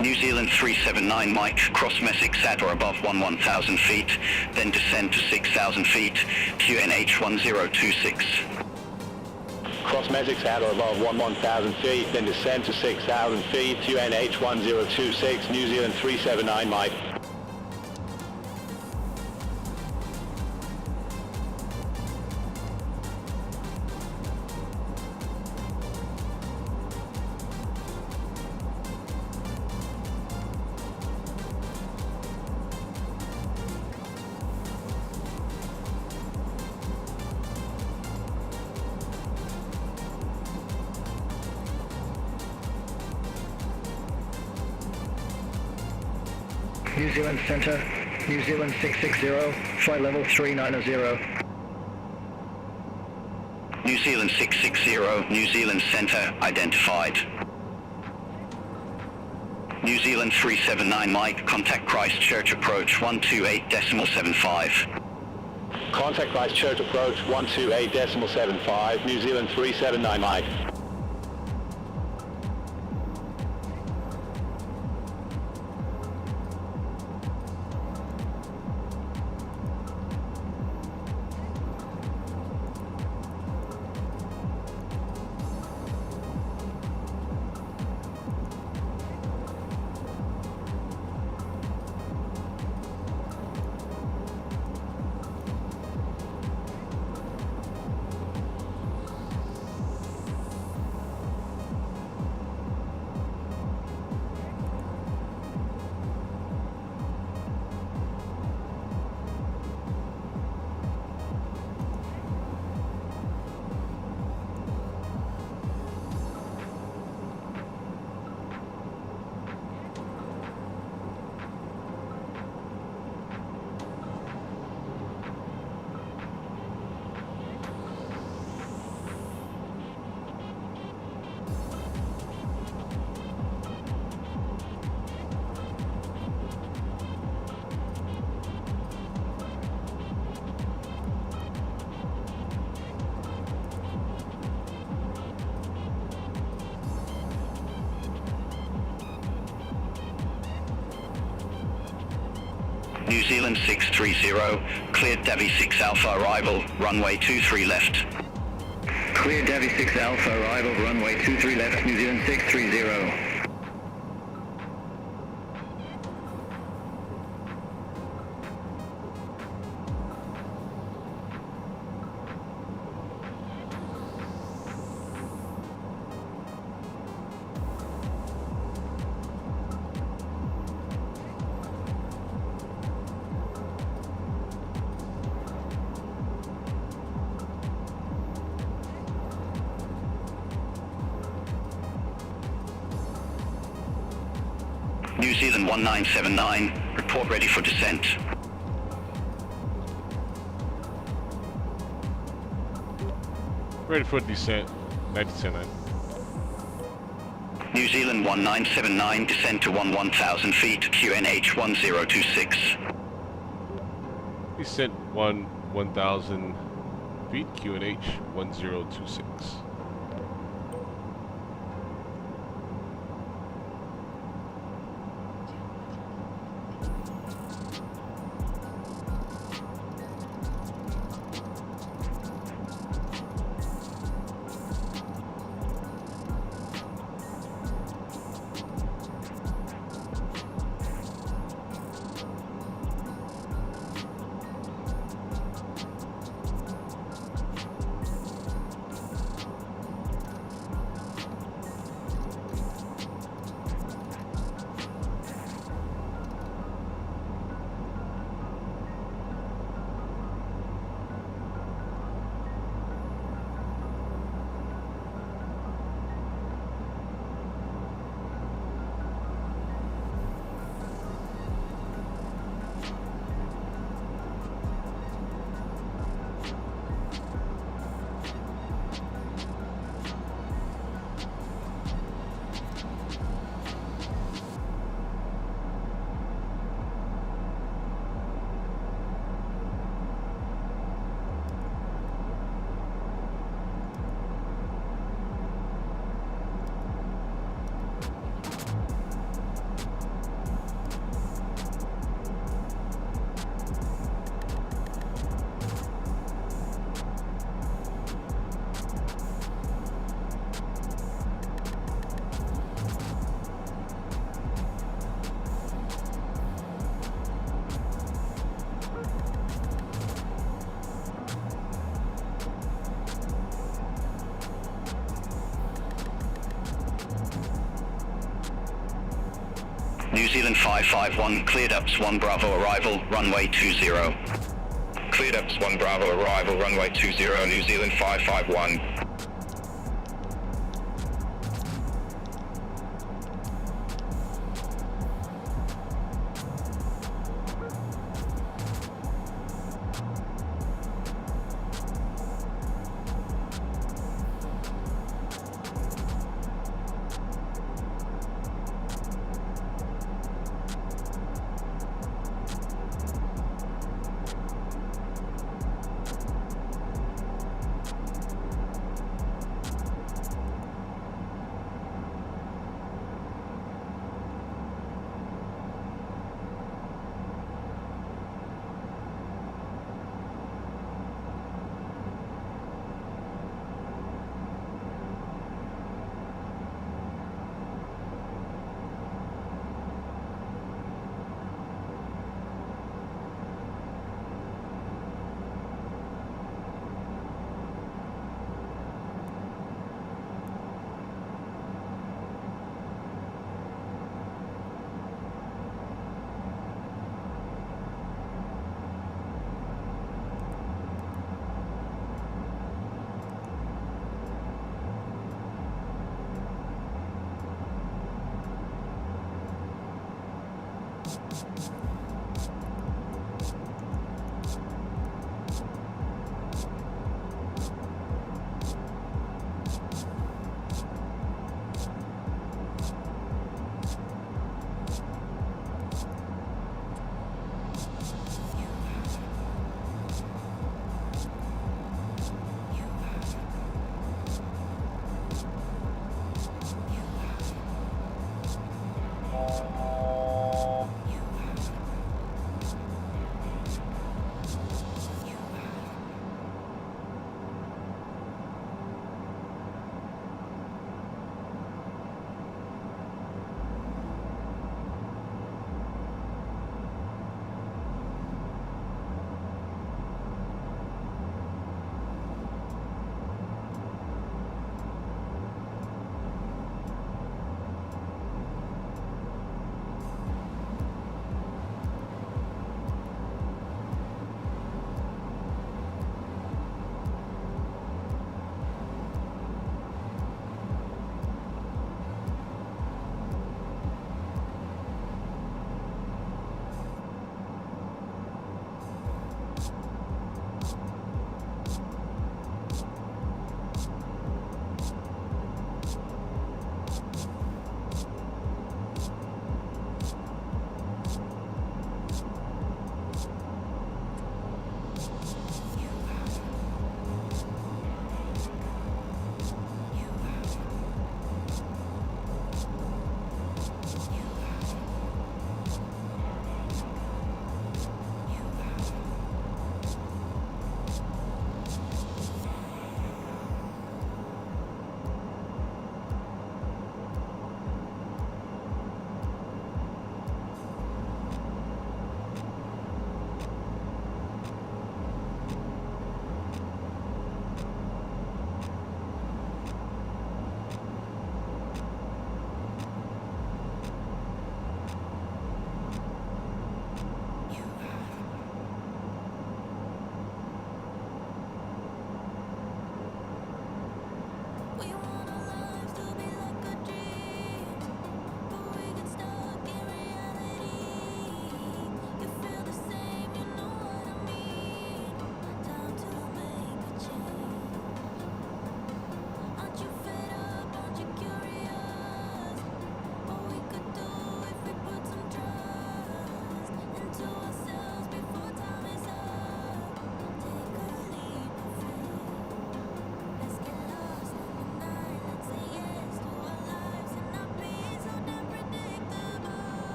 [SPEAKER 8] New Zealand 379 Mike, cross Messix at or above 1000 feet, then descend to 6000 feet, QNH 1026.
[SPEAKER 13] Cross Messix at or above 1000 feet, then descend to 6000 feet, QNH 1026, New Zealand 379 Mike.
[SPEAKER 12] New Zealand Centre, New Zealand 660, flight level 390.
[SPEAKER 8] New Zealand 660, New Zealand Centre, identified. New Zealand 379 Mike, contact Christchurch approach 128.75.
[SPEAKER 13] Contact Christchurch approach 128.75, New Zealand 379 Mike.
[SPEAKER 8] New Zealand 630, cleared Davi 6 Alpha arrival, runway 23 left.
[SPEAKER 7] Clear Davi 6 Alpha arrival, runway 23 left, New Zealand 630.
[SPEAKER 8] New Zealand 1979, report ready for descent.
[SPEAKER 1] Ready for descent. 1979.
[SPEAKER 8] New Zealand 1979, descend to 1000 feet, QNH 1026.
[SPEAKER 1] Descent 1000 feet, QNH 1026.
[SPEAKER 8] New Zealand 551, cleared ups 1 Bravo arrival, runway 20.
[SPEAKER 6] Cleared ups 1 Bravo arrival, runway 20, New Zealand 551.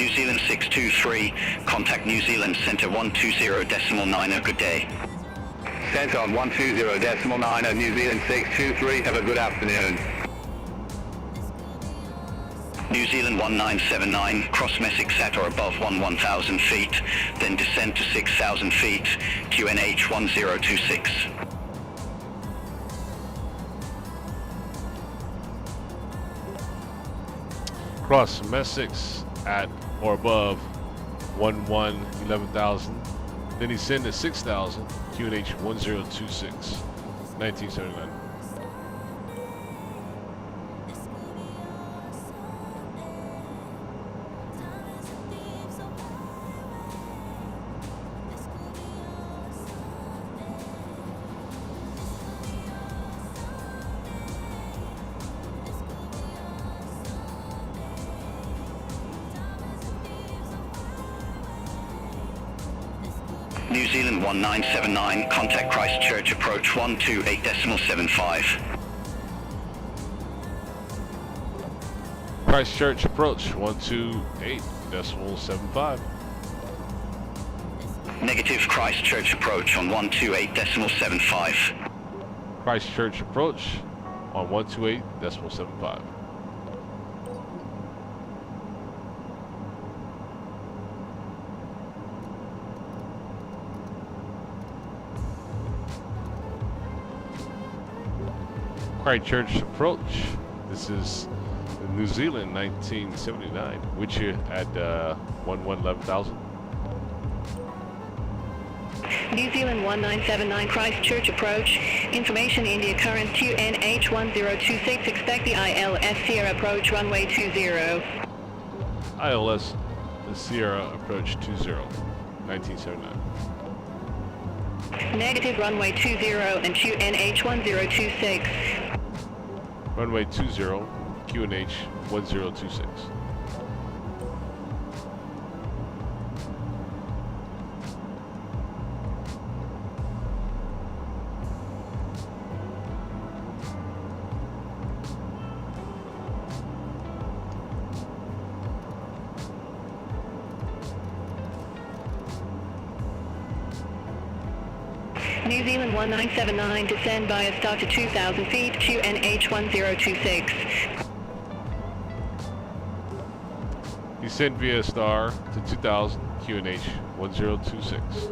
[SPEAKER 8] New Zealand 623, contact New Zealand Centre 120.9. Good day.
[SPEAKER 13] Centre on 120.9, New Zealand 623, have a good afternoon.
[SPEAKER 8] New Zealand 1979, cross Messick at or above 1,000 feet, then descend to 6,000 feet, QNH 1026.
[SPEAKER 1] Cross Messick's at or above 11,000. Then descend to 6,000, QNH 1026, 1979.
[SPEAKER 8] New Zealand 1979, contact Christchurch approach 128.75.
[SPEAKER 1] Christchurch approach 128.75.
[SPEAKER 8] Negative Christchurch approach on 128.75.
[SPEAKER 1] Christchurch approach on 128.75. Christchurch approach. This is New Zealand 1979, which you at 11,000.
[SPEAKER 9] New Zealand 1979 Christchurch approach. Information India current QNH 1026. Expect the ILS Sierra approach runway 20.
[SPEAKER 1] ILS Sierra approach 20, 1979.
[SPEAKER 9] Negative runway 20 and QNH 1026.
[SPEAKER 1] Runway 20, QNH 1026.
[SPEAKER 9] New Zealand 1979, descend by a start to 2,000 feet, QNH 1026.
[SPEAKER 1] Descend via star to 2000, QNH 1026.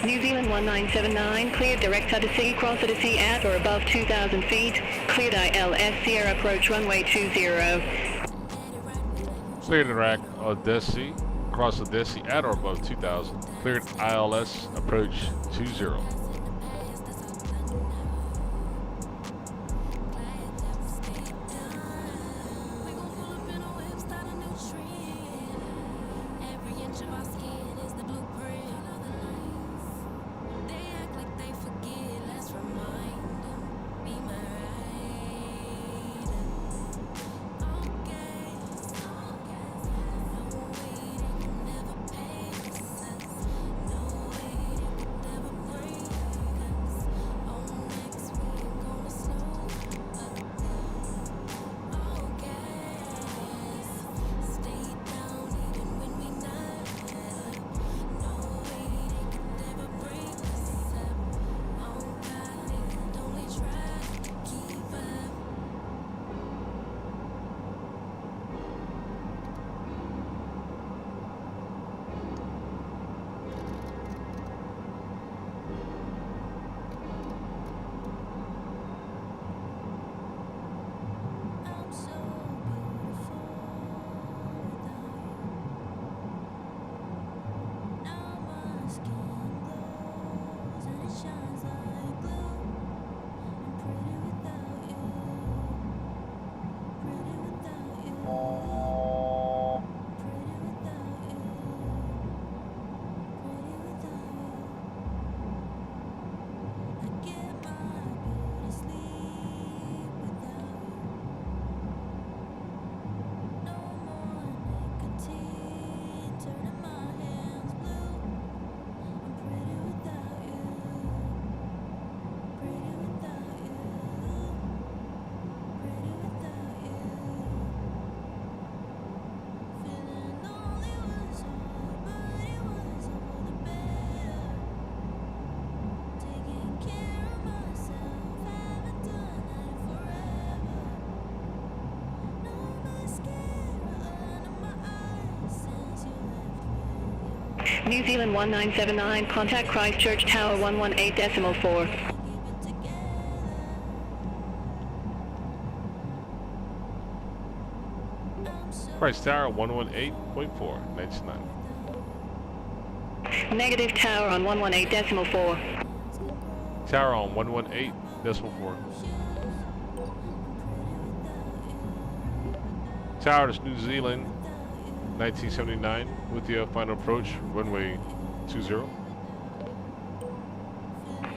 [SPEAKER 9] New Zealand 1979, cleared direct out to sea, cross at a sea at or above 2,000 feet. Cleared ILS Sierra approach runway 20.
[SPEAKER 1] Cleared direct Odessa, cross Odessa at or above 2,000. Cleared ILS approach 20.
[SPEAKER 9] New Zealand 1979, contact Christchurch Tower 118.4.
[SPEAKER 1] Christ Tower 118.4, 99.
[SPEAKER 9] Negative tower on 118.4.
[SPEAKER 1] Tower on 118.4. Tower is New Zealand 1979 with your final approach, runway 20.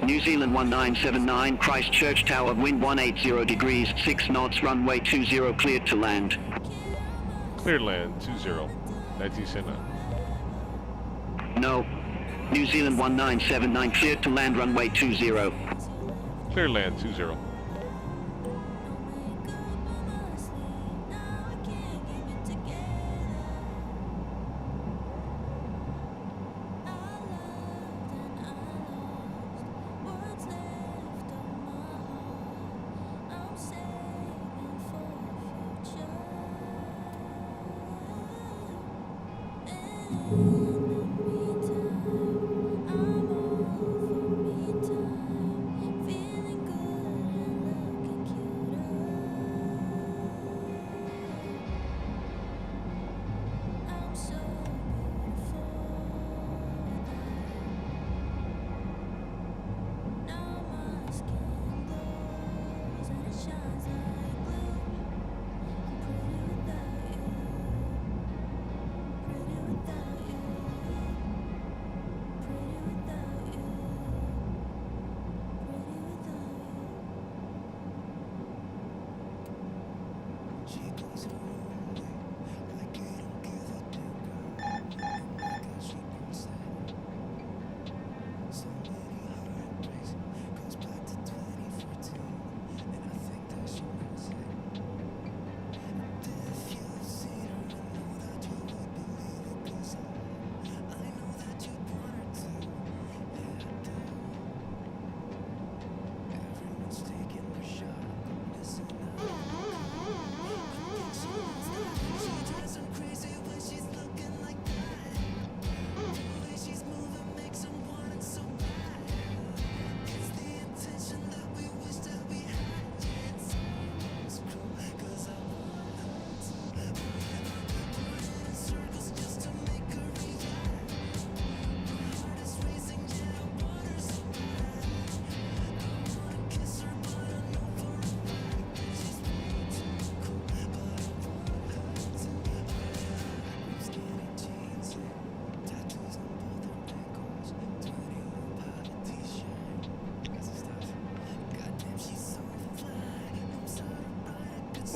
[SPEAKER 7] New Zealand 1979, Christchurch Tower, wind 180 degrees, 6 knots, runway 20, cleared to land.
[SPEAKER 1] Cleared land 20, 1979.
[SPEAKER 7] No. New Zealand 1979, cleared to land, runway 20.
[SPEAKER 1] Cleared land 20.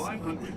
[SPEAKER 14] 500.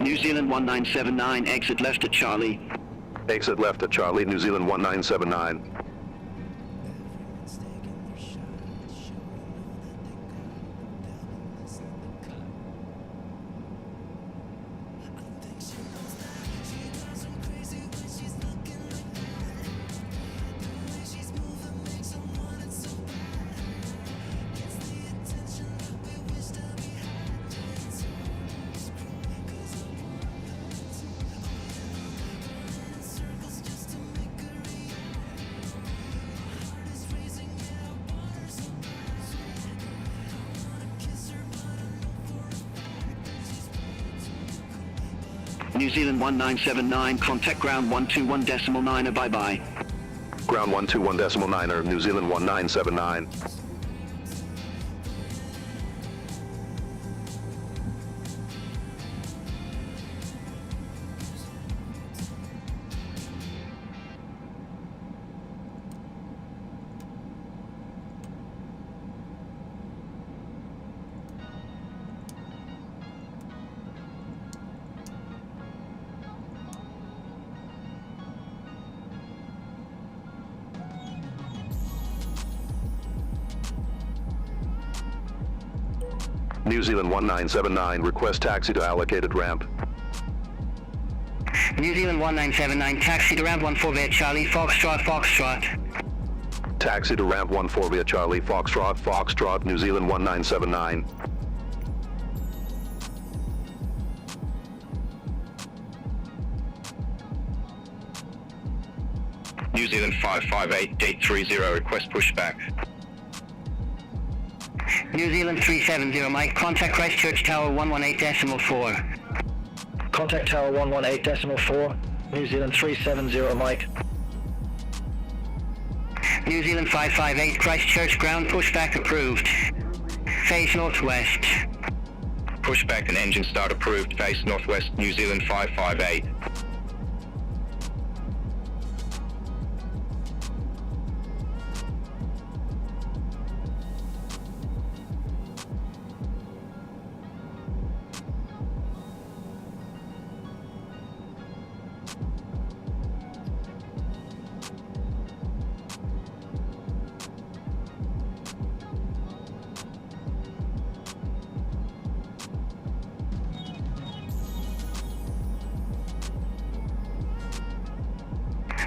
[SPEAKER 7] New Zealand 1979, exit left at Charlie.
[SPEAKER 15] Exit left at Charlie, New Zealand 1979.
[SPEAKER 7] New Zealand 1979, contact ground 121.9er, bye-bye.
[SPEAKER 15] Ground 121.9er, New Zealand 1979. New Zealand 1979, request taxi to allocated ramp.
[SPEAKER 10] New Zealand 1979, taxi to ramp 14 via Charlie, Foxtrot, Foxtrot.
[SPEAKER 15] Taxi to ramp 14 via Charlie, Foxtrot, Foxtrot, New Zealand 1979.
[SPEAKER 6] New Zealand 558, gate 30, request pushback.
[SPEAKER 10] New Zealand 370, Mike, contact Christchurch Tower 118.4.
[SPEAKER 12] Contact Tower 118.4, New Zealand 370, Mike.
[SPEAKER 10] New Zealand 558, Christchurch ground pushback approved. Face northwest.
[SPEAKER 6] Pushback and engine start approved, face northwest, New Zealand 558.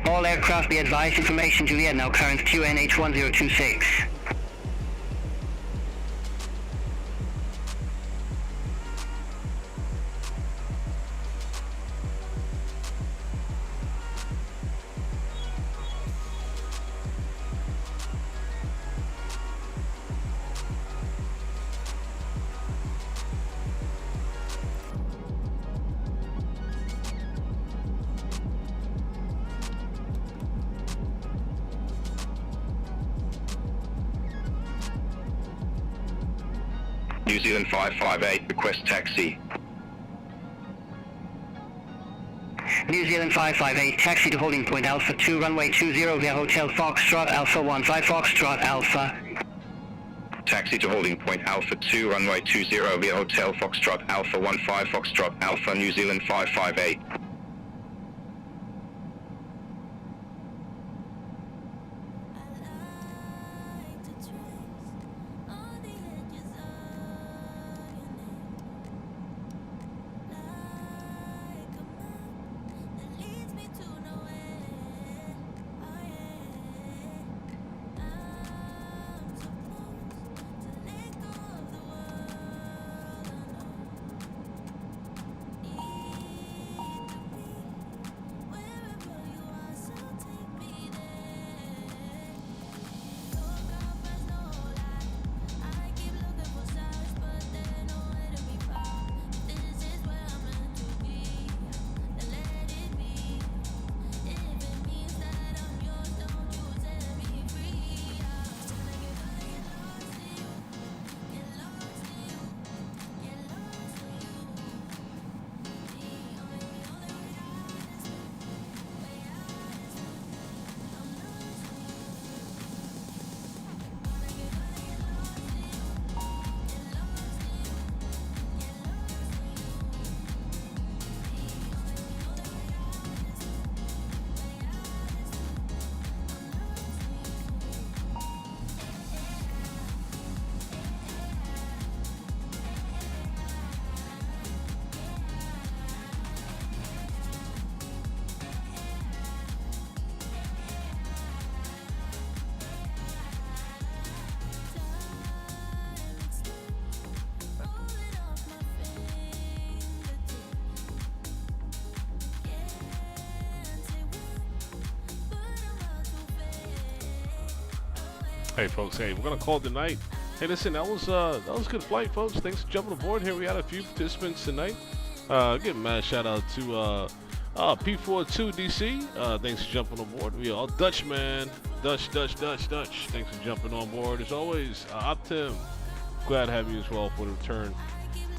[SPEAKER 10] All aircraft be advised, information Juliet now current QNH 1026.
[SPEAKER 6] New Zealand 558, request taxi.
[SPEAKER 10] New Zealand 558, taxi to holding point Alpha 2, runway 20 via Hotel Foxtrot, Alpha 15 Foxtrot Alpha.
[SPEAKER 6] Taxi to holding point Alpha 2, runway 20 via Hotel Foxtrot, Alpha 15 Foxtrot Alpha, New Zealand 558.
[SPEAKER 1] Hey folks, hey, we're gonna call it the night. Hey, listen, that was a good flight, folks. Thanks for jumping aboard. Here we had a few participants tonight. Give a mad shout out to P42 DC. Thanks for jumping on board. We all Dutch, man. Dutch. Thanks for jumping on board as always. Optim, glad to have you as well for the return.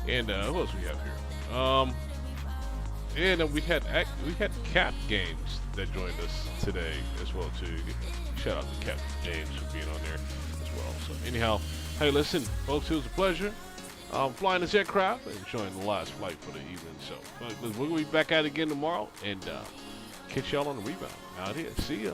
[SPEAKER 1] And who else we have here? And then we had Cap Games that joined us today as well too. Shout out to Cap Games for being on there as well. So anyhow, hey, listen, folks, it was a pleasure flying this aircraft and enjoying the last flight for the evening. So we're gonna be back at it again tomorrow and catch y'all on the rebound out here. See ya.